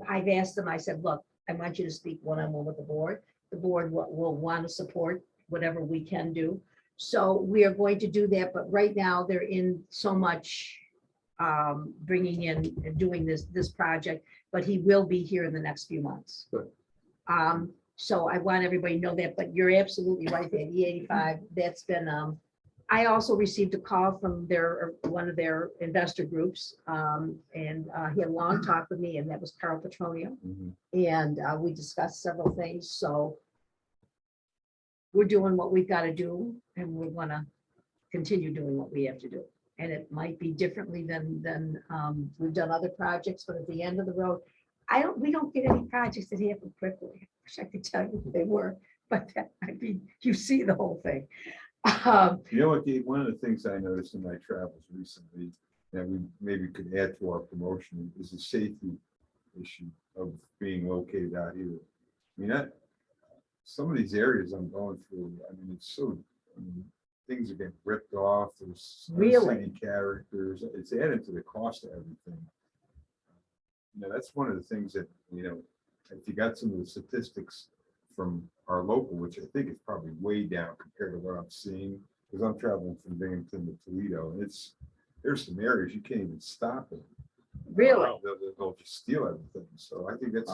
Speaker 6: I've asked him, I said, look, I want you to speak one-on-one with the board. The board will want to support whatever we can do. So we are going to do that, but right now they're in so much bringing in and doing this project, but he will be here in the next few months.
Speaker 1: Good.
Speaker 6: So I want everybody to know that, but you're absolutely right, that E85, that's been, I also received a call from one of their investor groups, and he had a long talk with me, and that was Carl Petronio.
Speaker 5: Mhm.
Speaker 6: And we discussed several things, so we're doing what we've got to do, and we want to continue doing what we have to do. And it might be differently than we've done other projects, but at the end of the road, we don't get any projects that happen quickly. I wish I could tell you who they were, but you see the whole thing.
Speaker 5: You know what, Dave, one of the things I noticed in my travels recently that we maybe could add to our promotion is the safety issue of being located out here. I mean, some of these areas I'm going through, I mean, it's so, I mean, things are getting ripped off, there's
Speaker 6: Really?
Speaker 5: unsightly characters, it's added to the cost of everything. You know, that's one of the things that, you know, if you got some of the statistics from our local, which I think is probably way down compared to what I'm seeing, because I'm traveling from Binghamton to Toledo, and there's some areas you can't even stop it.
Speaker 6: Really?
Speaker 5: They'll just steal everything. So I think that's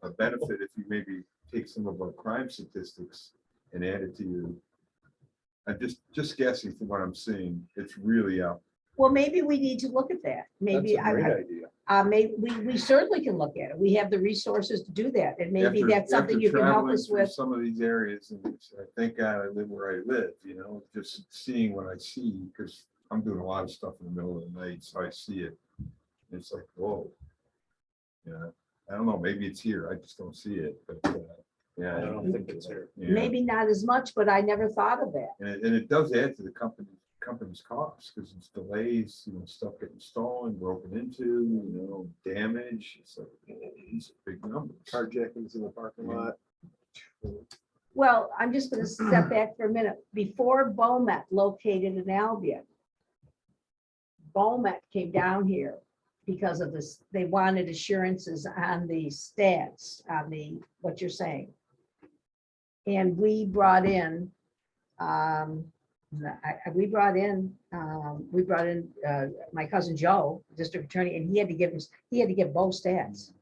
Speaker 5: a benefit if you maybe take some of our crime statistics and add it to your. I'm just guessing from what I'm seeing, it's really up.
Speaker 6: Well, maybe we need to look at that. Maybe
Speaker 1: That's a great idea.
Speaker 6: maybe we certainly can look at it. We have the resources to do that, and maybe
Speaker 5: After-
Speaker 6: that's something
Speaker 5: after
Speaker 6: you can help
Speaker 5: traveling
Speaker 6: us
Speaker 5: through
Speaker 6: with.
Speaker 5: some of these areas, and I thank God I live where I live, you know, just seeing what I see, because I'm doing a lot of stuff in the middle of the night, so I see it. It's like, whoa. Yeah, I don't know, maybe it's here, I just don't see it, but yeah.
Speaker 1: I don't think it's here.
Speaker 5: Yeah.
Speaker 6: Maybe not as much, but I never thought of that.
Speaker 5: And it does add to the company's costs, because it's delays, you know, stuff getting stolen, broken into, you know, damage. It's like, it's a big number.
Speaker 8: Carjackings in the parking lot.
Speaker 6: Well, I'm just going to step back for a minute. Before Bomet located in Albion, Bomet came down here because of this. They wanted assurances on the stats, on what you're saying. And we brought in, we brought in my cousin Joe, district attorney, and he had to give both stats.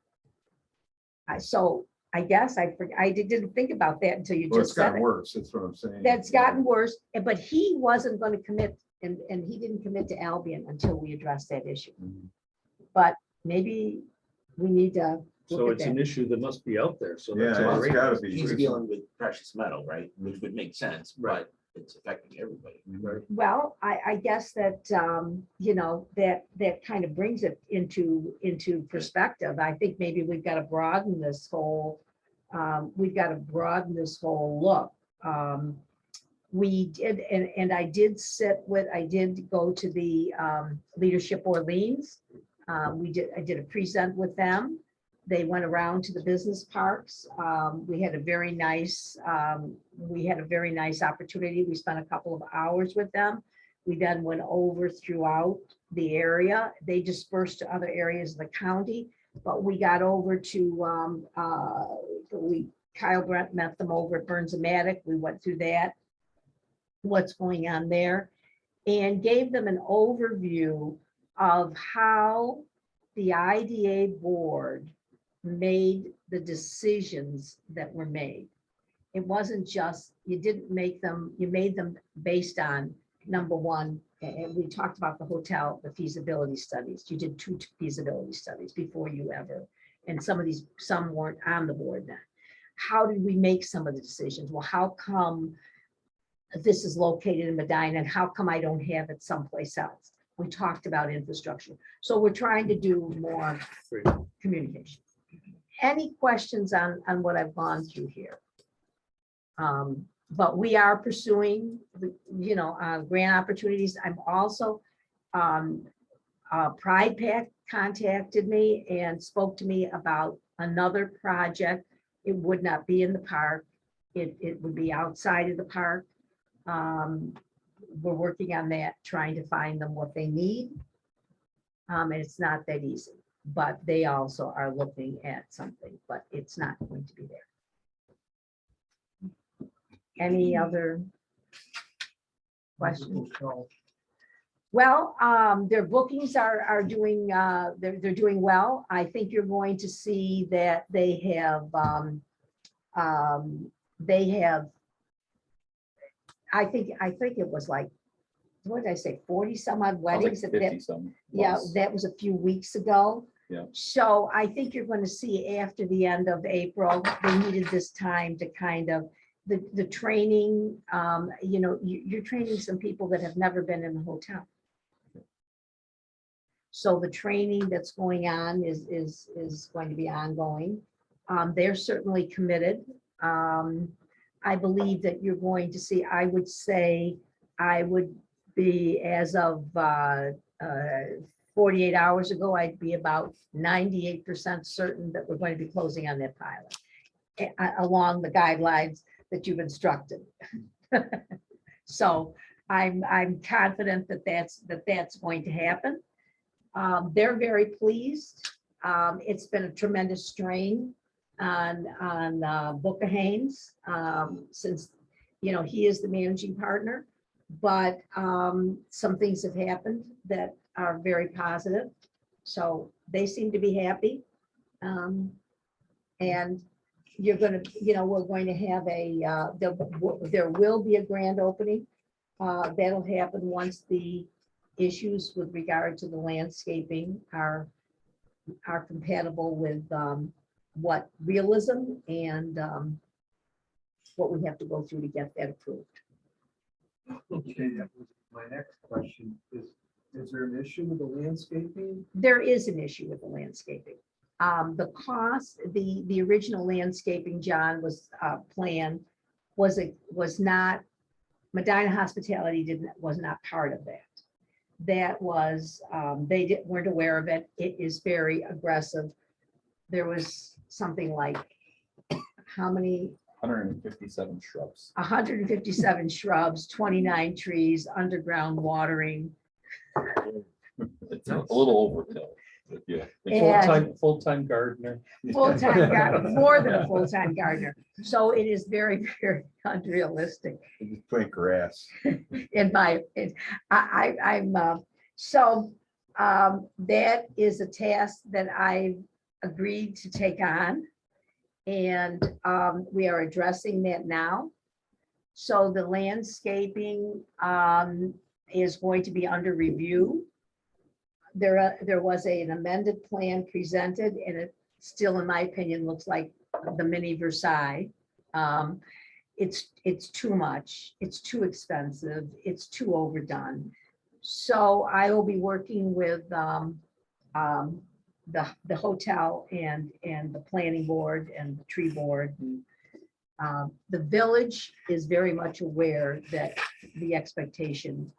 Speaker 6: So I guess I didn't think about that until you
Speaker 5: Well, it's
Speaker 6: just said
Speaker 5: gotten
Speaker 6: it.
Speaker 5: worse, that's what I'm saying.
Speaker 6: That's gotten worse, but he wasn't going to commit, and he didn't commit to Albion until we addressed that issue.
Speaker 5: Mhm.
Speaker 6: But maybe we need to
Speaker 1: So
Speaker 6: look at
Speaker 1: it's an
Speaker 6: that.
Speaker 1: issue that must be out there. So that's
Speaker 5: Yeah,
Speaker 1: a
Speaker 5: it's
Speaker 1: great.
Speaker 5: gotta be.
Speaker 9: He's dealing with precious metal, right? Which would make sense,
Speaker 1: Right.
Speaker 9: but it's affecting everybody.
Speaker 1: Right.
Speaker 6: Well, I guess that, you know, that kind of brings it into perspective. I think maybe we've got to broaden this whole, look. We did, and I did go to the Leadership Orleans. I did a present with them. They went around to the business parks. We had a very nice opportunity. We spent a couple of hours with them. We then went over throughout the area. They dispersed to other areas of the county, but we got over to, Kyle Brent met them over at Burns-O-Matic. We went through that, what's going on there, and gave them an overview of how the IDA board made the decisions that were made. It wasn't just, you made them based on, number one, and we talked about the hotel, the feasibility studies. You did 2 feasibility studies before you ever, and some weren't on the board then. How did we make some of the decisions? Well, how come this is located in Medina, and how come I don't have it someplace else? We talked about infrastructure. So we're trying to do more communication. Any questions on what I've gone through here? But we are pursuing, grant opportunities. I'm also, Pride Pack contacted me and spoke to me about another project. It would not be in the park. It would be outside of the park. We're working on that, trying to find them what they need. And it's not that easy, but they also are looking at something, but it's not going to be there. Any other questions? Well, their bookings are doing, they're doing well. I think you're going to see that they have, I think it was like, what did I say, 40 some odd
Speaker 2: Sounds like
Speaker 6: weddings?
Speaker 2: 50 some.
Speaker 6: Yeah,
Speaker 2: plus.
Speaker 6: that was a few weeks ago.
Speaker 2: Yeah.
Speaker 6: So I think you're going to see after the end of April, they needed this time to kind of, the training, you're training some people that have never been in a hotel. So the training that's going on is going to be ongoing. They're certainly committed. I believe that you're going to see, I would say, I would be, as of 48 hours ago, I'd be about 98% certain that we're going to be closing on that pilot along the guidelines that you've instructed. So I'm confident that that's going to happen. They're very pleased. It's been a tremendous strain on Booker Haynes since, he is the managing partner, but some things have happened that are very positive. So they seem to be happy. And you're going to, we're going to have there will be a grand opening. That'll happen once the issues with regard to the landscaping are compatible with what realism and what we have to go through to get that approved.
Speaker 7: Okay, that was my next question. Is there an issue with the landscaping?
Speaker 6: There is an issue with the landscaping. The cost, the original landscaping, John, was planned, was not, Medina Hospitality was not part of that. That was, they weren't aware of it. It is very aggressive. There was something like, how many?
Speaker 2: 157 shrubs.
Speaker 6: 157 shrubs, 29 trees, underground watering.
Speaker 2: It's a little overkill. But yeah.
Speaker 6: And-
Speaker 1: Full-time gardener.
Speaker 6: Full-time gardener, more than a full-time gardener. So it is very, very unrealistic.
Speaker 5: Just plant grass.
Speaker 6: That is a task that I agreed to take on. And we are addressing that now. So the landscaping is going to be under review. There was an amended plan presented, and it still, in my opinion, looks like the mini Versailles. It's too much, it's too expensive, it's too overdone. So I will be working with the hotel and the planning board and the tree board. The village is very much aware that the expectation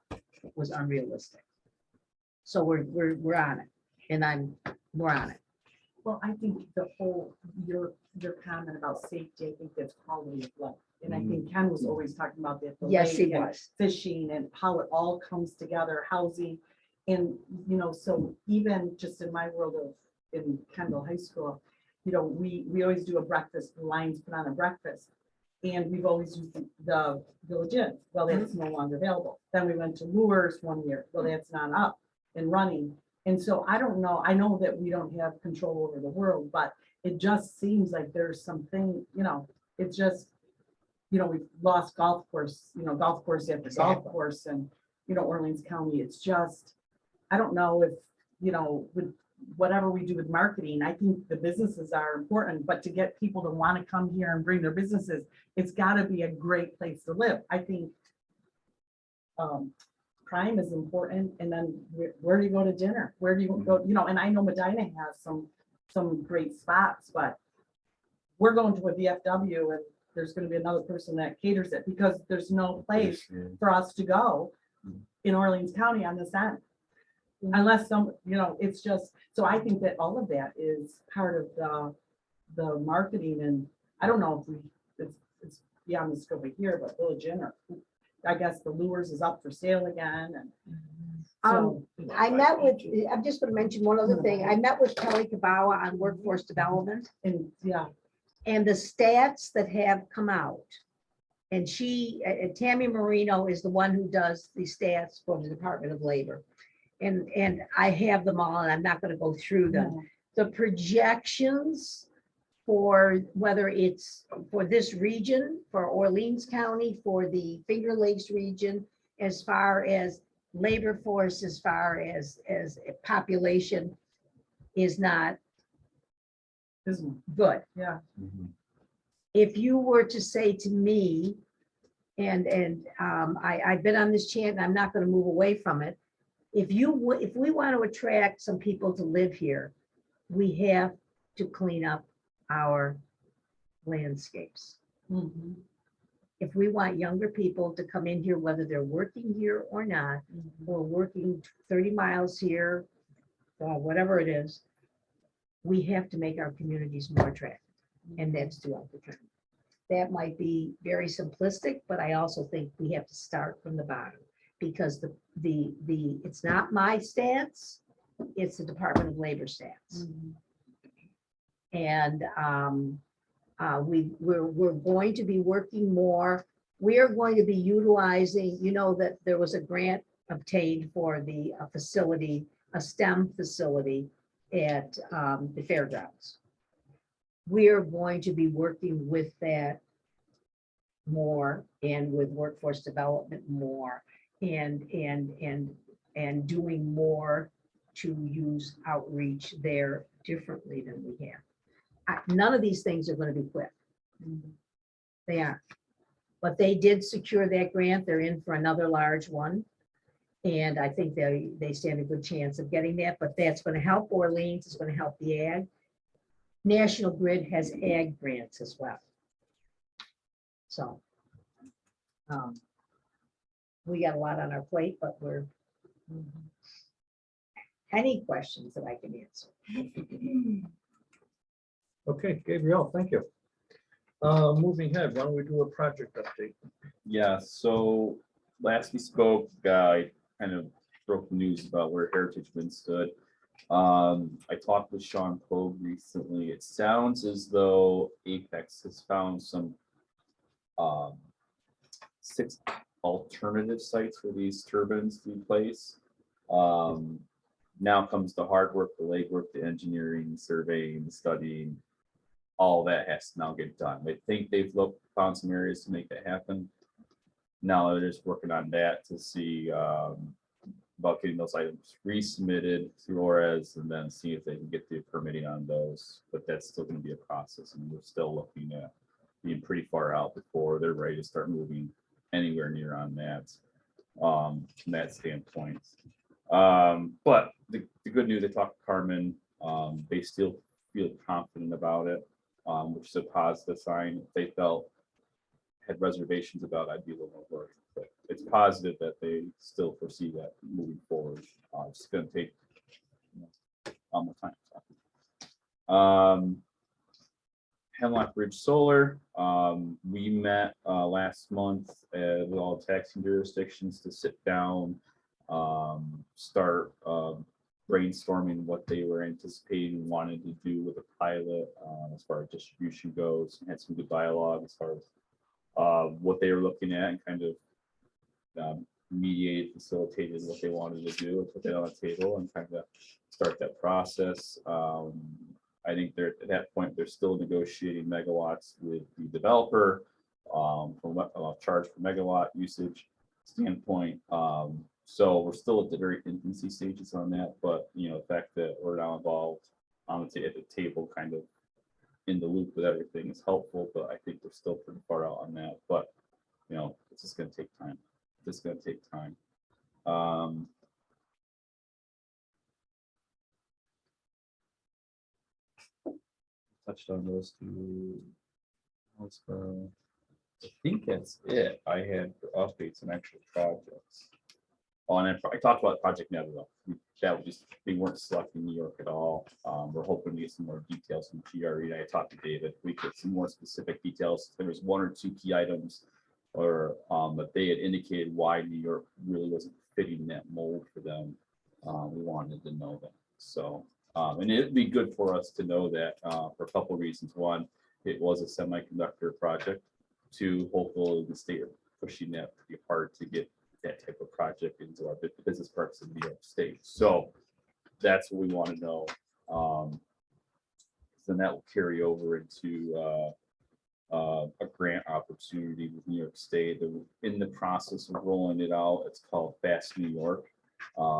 Speaker 6: was unrealistic. So we're on it, and we're on it.
Speaker 4: Well, I think the whole, your comment about safety, I think that's quality of life. And I think Ken was always talking about that. the
Speaker 6: Yes, he
Speaker 4: lake and
Speaker 6: was.
Speaker 4: Fishing and how it all comes together, housing. And, so even just in my world in Kendall High School, we always do a breakfast, the Lions put on a breakfast. And we've always used the Village Inn. Well, that's no longer available. Then we went to Lures one year. Well, that's not up and running. And so I don't know, I know that we don't have control over the world, but it just seems like there's something, it's just, we've lost golf course after golf course and, Orleans County, it's just, I don't know if, with whatever we do with marketing, I think the businesses are important, but to get people to want to come here and bring their businesses, it's gotta be a great place to live. I think crime is important, and then where do you go to dinner? Where do you go? And I know Medina has some great spots, but we're going to a VFW and there's going to be another person that caters it because there's no place for us to go in Orleans County on this end. Unless it's just, so I think that all of that is part of the marketing, and I don't know if it's beyond the scope of here, but Village Inn or I guess the lures is up for sale again and.
Speaker 6: Um,
Speaker 4: So,
Speaker 6: I met with, I'm just gonna mention one other thing. I met with Kelly Kabawa on workforce development
Speaker 4: and yeah,
Speaker 6: and the stats that have come out. And Tammy Marino is the one who does the stats for the Department of Labor. And I have them all and I'm not gonna go through them. The projections for whether it's for this region, for Orleans County, for the Finger Lakes region, as far as labor force, as far as population is not good.
Speaker 4: yeah.
Speaker 6: If you were to say to me, and I've been on this chant and I'm not going to move away from it. If we want to attract some people to live here, we have to clean up our landscapes.
Speaker 4: Mhm.
Speaker 6: If we want younger people to come in here, whether they're working here or not, or working 30 miles here, whatever it is, we have to make our communities more attractive. And that's throughout the country. That might be very simplistic, but I also think we have to start from the bottom because it's not my stance, it's the Department of Labor stance. And we're going to be working more. We are going to be utilizing, that there was a grant obtained for the facility, a STEM facility at the fairgrounds. We are going to be working with that more and with workforce development more and doing more to use outreach there differently than we have. None of these things are going to be quick. They aren't. But they did secure that grant. They're in for another large one. And I think they stand a good chance of getting that, but that's going to help Orleans. It's going to help the ag. National Grid has ag grants as well. So we got a lot on our plate, but we're any questions that I can answer.
Speaker 1: Okay, Gabrielle, thank you. Moving ahead, why don't we do a project update?
Speaker 2: Yeah, so last we spoke, I kind of broke the news about where Heritage Wind stood. I talked with Sean Pogue recently. It sounds as though Apex has found some 6 alternative sites for these turbines to be placed. Now comes the hard work, the legwork, the engineering, surveying, the studying. All that has to now get done. They think they've found some areas to make that happen. Now they're just working on that to see about getting those items resubmitted through ORS and then see if they can get the permitting on those. But that's still going to be a process, and we're still looking at being pretty far out before they're ready to start moving anywhere near on that from that standpoint. But the good news, I talked to Carmen, they still feel confident about it, which is a positive sign. If they had reservations about it, I'd be a little more worried. But it's positive that they still foresee that moving forward. It's going to take more time. Hemlock Ridge Solar, we met last month with all taxing jurisdictions to sit down, start brainstorming what they were anticipating wanting to do with a pilot as far as distribution goes. Had some good dialogue as far as what they were looking at and kind of mediated, facilitated what they wanted to do and put that on the table and kind of start that process. I think they're at that point, they're still negotiating megawatts with the developer from a charge per megawatt usage standpoint. So we're still at the very infancy stages on that, but the fact that we're now involved at the table, kind of in the loop with everything is helpful, but I think we're still pretty far out on that. But it's just going to take time. It's going to take time. Touched on those two. I think that's it. I had for updates and actual projects. Oh, and I talked about Project Nebula. They weren't selecting New York at all. We're hoping to get some more details from GRE. I talked to David. We get some more specific details. There was 1 or 2 key items but they had indicated why New York really wasn't fitting that mold for them. We wanted to know that. So, and it'd be good for us to know that for a couple of reasons. One, it was a semiconductor project. Two, hopefully the state are pushing that pretty hard to get that type of project into our business parks in New York State. So that's what we want to know. Then that will carry over into a grant opportunity with New York State. They're in the process of rolling it out. It's called Fast New York.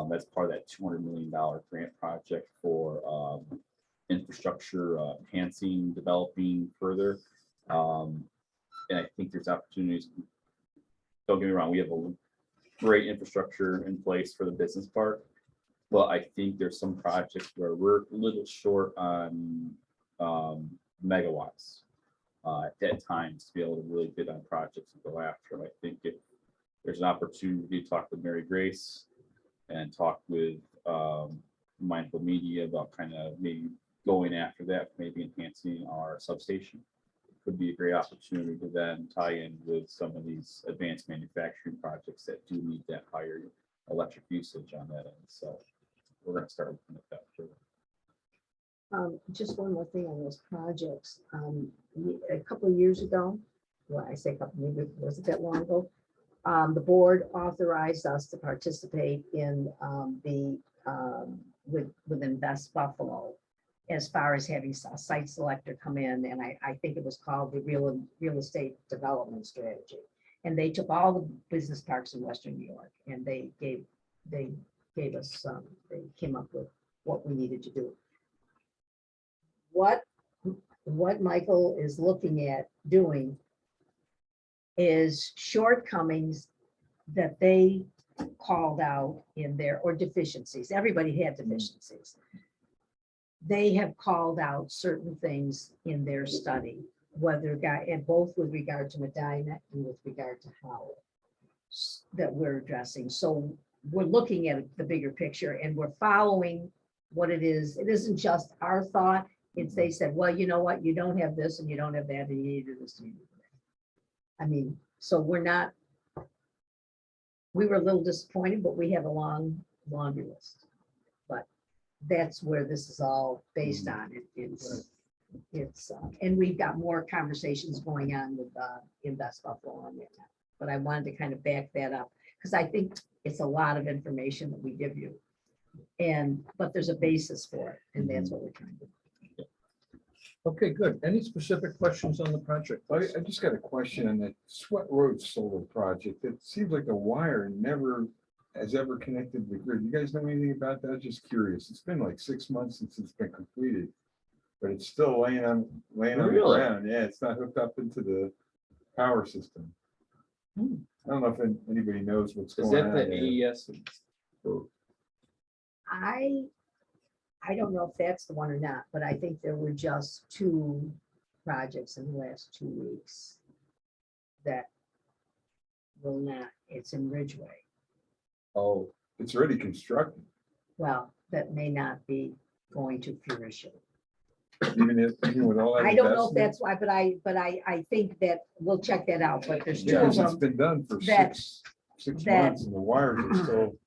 Speaker 2: That's part of that $200 million grant project for infrastructure enhancing, developing further. And I think there's opportunities. Don't get me wrong, we have a great infrastructure in place for the business park. But I think there's some projects where we're a little short on megawatts at that times to be able to really bid on projects and go after them. I think if there's an opportunity to talk with Mary Grace and talk with Mindful Media about kind of maybe going after that, maybe enhancing our substation, could be a great opportunity to then tie in with some of these advanced manufacturing projects that do need that higher electric usage on that end. So we're going to start looking at that too.
Speaker 6: Just one more thing on those projects. A couple of years ago, well, I say a couple, maybe it wasn't that long ago, the board authorized us to participate in with Invest Buffalo as far as having a site selector come in, and I think it was called the real estate development strategy. And they took all the business parks in Western New York, and they gave us they came up with what we needed to do. What Michael is looking at doing is shortcomings that they called out in there, or deficiencies. Everybody had deficiencies. They have called out certain things in their study, and both with regard to Medina and with regard to Howell, that we're addressing. So we're looking at the bigger picture, and we're following what it is. It isn't just our thought. It's they said, well, you know what, you don't have this and you don't have that, and you need to do this. And you need to do that. I mean, so we were a little disappointed, but we have a long laundry list. But that's where this is all based on. It's and we've got more conversations going on with Invest Buffalo on that. But I wanted to kind of back that up because I think it's a lot of information that we give you, but there's a basis for it, and that's what we're trying to do.
Speaker 1: Okay, good. Any specific questions on the project?
Speaker 5: I just got a question on that Sweat Road solar project. It seems like the wire never has ever connected to the grid. You guys know anything about that? Just curious. It's been like 6 months since it's been completed, but it's still laying on the
Speaker 2: Really?
Speaker 5: ground. Yeah, it's not hooked up into the power system. I don't know if anybody knows what's
Speaker 2: Is
Speaker 5: going
Speaker 2: that
Speaker 5: on
Speaker 2: the
Speaker 5: there.
Speaker 2: AES?
Speaker 6: I don't know if that's the one or not, but I think there were just 2 projects in the last 2 weeks that will not. It's in Ridgeway.
Speaker 2: Oh,
Speaker 5: It's already constructed.
Speaker 6: Well, that may not be going to fruition.
Speaker 5: Even with all that.
Speaker 6: I don't know if
Speaker 5: investment?
Speaker 6: that's why, but I think that we'll check that out, but there's 2
Speaker 5: Yeah,
Speaker 6: of
Speaker 5: 'cause it's
Speaker 6: them
Speaker 5: been done for
Speaker 6: that-
Speaker 5: six
Speaker 6: that-
Speaker 5: months and the wires are still.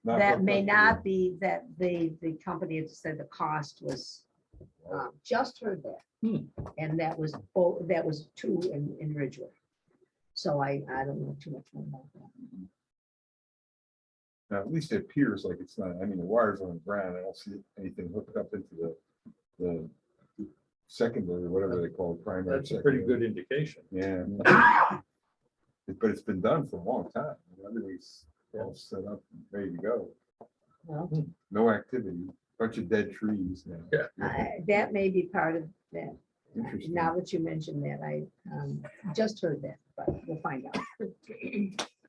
Speaker 5: not
Speaker 6: that
Speaker 5: hooked
Speaker 6: may
Speaker 5: up to
Speaker 6: not be, that the company had said the cost was, just heard that. And that was 2 in Ridgeway. So I don't know too much more about that.
Speaker 5: Now, at least it appears like it's not, I mean, the wires are on the ground. I don't see anything hooked up into the secondary, whatever they call it, primary.
Speaker 1: That's a pretty
Speaker 5: secondary.
Speaker 1: good indication.
Speaker 5: Yeah. But it's been done for a long time. Everything's all set up, and ready to go.
Speaker 6: Well,
Speaker 5: No activity, bunch of dead trees now.
Speaker 1: Yeah.
Speaker 6: that may be part of that.
Speaker 5: Interesting.
Speaker 6: Now that you mentioned that, I just heard that, but we'll find out.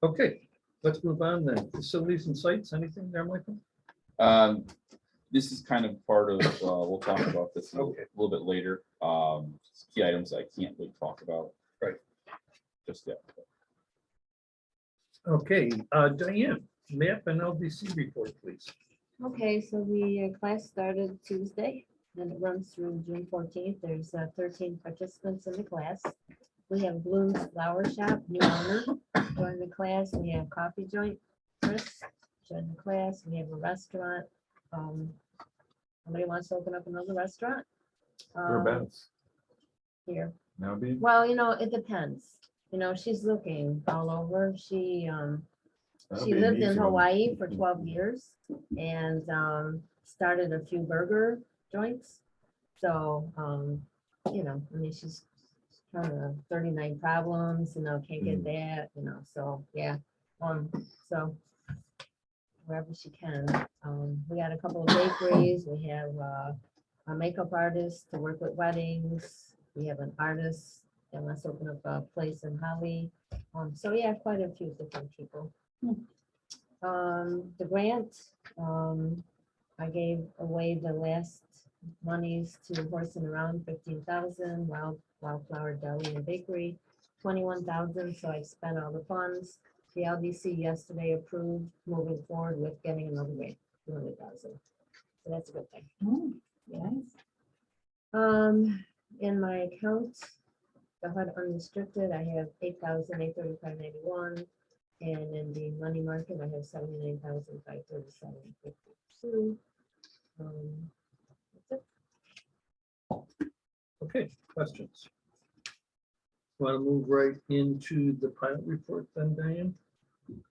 Speaker 1: Okay, let's move on then. Facilities and sites, anything there, Michael?
Speaker 2: this is kind of part of, we'll talk about this a little bit later. Key items I can't really talk about.
Speaker 1: Right.
Speaker 2: Just yet.
Speaker 1: Okay, Diane, map and LDC report, please.
Speaker 10: Okay, so the class started Tuesday and it runs through June 14th. There's 13 participants in the class. we have Bloom's Flower Shop, new owner, joined the class. We have Coffee Joint, Chris, joined the class. We have a restaurant. Somebody wants to open up another restaurant?
Speaker 2: Whereabouts?
Speaker 10: Here.
Speaker 2: That would be.
Speaker 10: Well, it depends. She's looking all over. She
Speaker 5: That'll
Speaker 10: She
Speaker 5: be an
Speaker 10: lived in
Speaker 5: easy one.
Speaker 10: Hawaii for 12 years and started a few burger joints. So, she's trying to 39 problems, can't get that, so, yeah. So wherever she can. We got a couple of bakeries. We have a makeup artist to work with weddings. We have an artist that wants to open up a place in Holly. So yeah, quite a few different people. The grant, I gave away the last monies to Horse and Around, 15,000, Wildflower Deli and Bakery, 21,000, so I spent all the funds. The LDC yesterday approved moving forward with getting another grant, 200,000. So that's a good thing. Yes. In my account, the HUD unrestricted, I have 8,835.91. And in the money market, I have 79,537.52. That's it.
Speaker 1: Okay, questions? Want to move right into the pilot report then, Diane?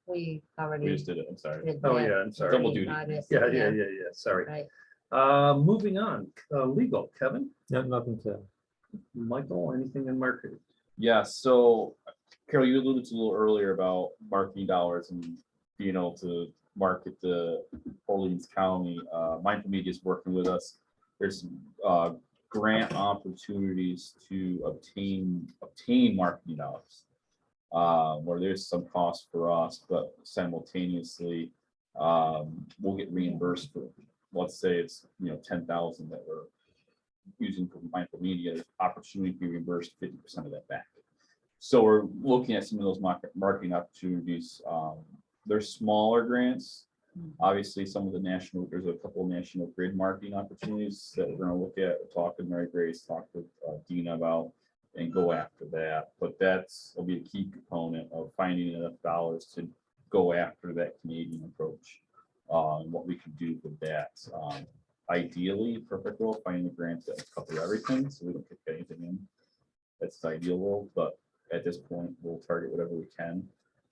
Speaker 10: We
Speaker 2: We
Speaker 10: already
Speaker 2: just did it, I'm sorry.
Speaker 10: did
Speaker 1: Oh,
Speaker 10: that.
Speaker 1: yeah, I'm sorry.
Speaker 2: Double duty.
Speaker 10: Audit,
Speaker 1: Yeah, sorry.
Speaker 10: Right.
Speaker 1: Moving on, legal, Kevin,
Speaker 11: Nothing to.
Speaker 1: Michael, anything in marketing?
Speaker 2: Yeah, so Carol, you alluded to a little earlier about marketing dollars and being able to market the Orleans County. Mindful Media is working with us. There's some grant opportunities to obtain marketing dollars. Where there's some cost for us, but simultaneously, we'll get reimbursed for, let's say it's 10,000 that we're using for Mindful Media, opportunity to be reimbursed 50% of that back. So we're looking at some of those marketing opportunities. They're smaller grants. Obviously, some of the there's a couple of national grid marketing opportunities that we're going to look at. Talk to Mary Grace, talk to Dina about, and go after that. But will be a key component of finding enough dollars to go after that Canadian approach. And what we can do with that. Ideally, perfect world, finding the grants that cover everything, so we don't kick anything in. That's the ideal world, but at this point, we'll target whatever we can.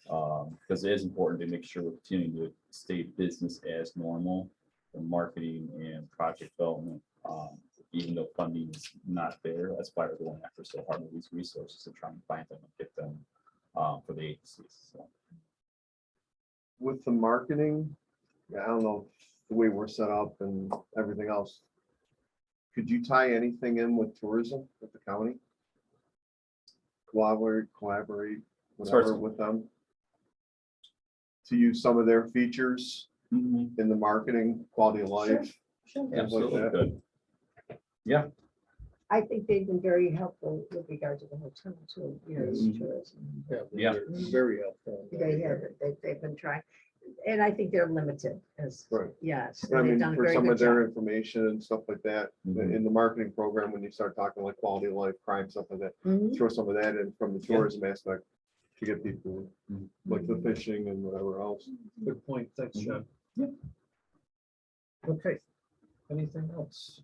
Speaker 2: Because it is important to make sure we're continuing to stay business as normal for marketing and project development. Even though funding is not there, that's why we're going after so hard with these resources to try and find them and get them for the agencies. So.
Speaker 8: With the marketing, I don't know the way we're set up and everything else. Could you tie anything in with tourism with the county? Collaborate, whatever with them? To use some of their features in the marketing, quality of life.
Speaker 2: Absolutely good. Yeah.
Speaker 6: I think they've been very helpful with regard to the hotel too, tourism.
Speaker 2: Yeah.
Speaker 1: Very helpful.
Speaker 6: They've been trying, and I think they're limited as,
Speaker 8: Right.
Speaker 6: yes.
Speaker 8: But I
Speaker 6: and they've
Speaker 8: mean,
Speaker 6: done a
Speaker 8: for
Speaker 6: very
Speaker 8: some
Speaker 6: good
Speaker 8: of their
Speaker 6: job.
Speaker 8: information and stuff like that,
Speaker 2: Mhm.
Speaker 8: in the marketing program, when you start talking like quality of life, crime, stuff like that,
Speaker 6: Mhm.
Speaker 8: throw some of that in from the tourism aspect to get people like
Speaker 6: Mm-hmm.
Speaker 8: the fishing and whatever else.
Speaker 1: Good point, thanks, John.
Speaker 2: Yeah.
Speaker 1: Okay, anything else?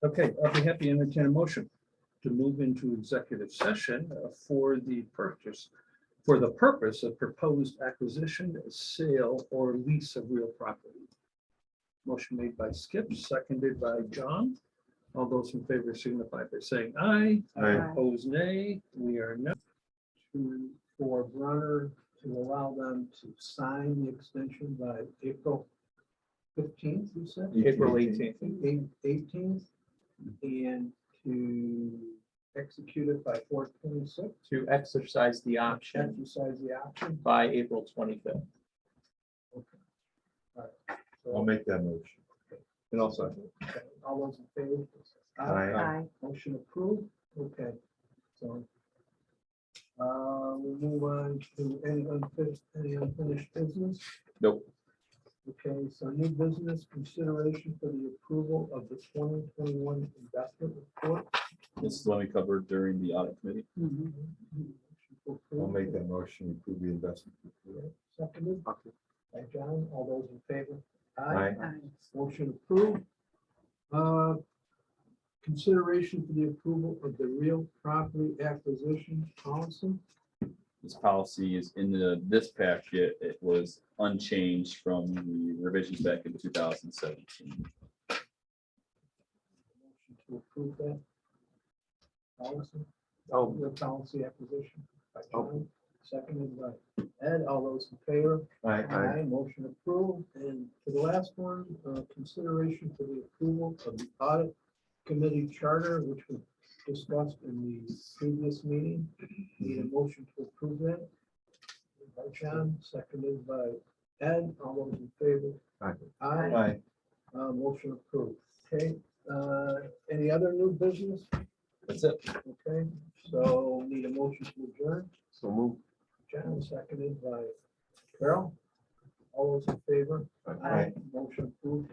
Speaker 1: Okay, I'll be happy to entertain a motion to move into executive session for the purpose of proposed acquisition, sale, or lease of real property. Motion made by Skip, seconded by John. All those in favor signify by saying aye.
Speaker 8: Aye.
Speaker 1: Opposed, nay. We are not.
Speaker 7: For Brunner to allow them to sign the extension by April 15th, you said?
Speaker 1: April 18th.
Speaker 7: 18th, and to execute it by 4/26,
Speaker 11: To exercise the option
Speaker 7: exercise the option.
Speaker 11: by April 25th.
Speaker 5: I'll make that motion.
Speaker 8: And also,
Speaker 7: All those in favor?
Speaker 5: Aye.
Speaker 6: Aye.
Speaker 7: Motion approved, okay, so. We'll move on to any unfinished business.
Speaker 2: Nope.
Speaker 7: Okay, so new business consideration for the approval of the 2021 investment report.
Speaker 2: This is the one we covered during the audit committee.
Speaker 5: I'll make that motion, to approve the investment.
Speaker 7: Seconded. By John, all those in favor?
Speaker 5: Aye.
Speaker 7: Motion approved. Consideration for the approval of the real property acquisition policy.
Speaker 2: This policy is in this packet. It was unchanged from the revisions back in 2017.
Speaker 7: Motion to approve that policy. Oh, the policy acquisition. By John, seconded by Ed, all those in favor?
Speaker 5: Aye.
Speaker 7: Motion approved. And for the last one, consideration for the approval of the audit committee charter, which was discussed in the previous meeting. Need a motion to approve that. By John, seconded by Ed, all those in favor? Aye.
Speaker 5: Aye.
Speaker 7: Motion approved. Okay, any other new business?
Speaker 2: That's it.
Speaker 7: Okay, so need a motion to adjourn.
Speaker 5: So move.
Speaker 7: John, seconded by Carol. All those in favor?
Speaker 5: Aye.
Speaker 7: Motion approved.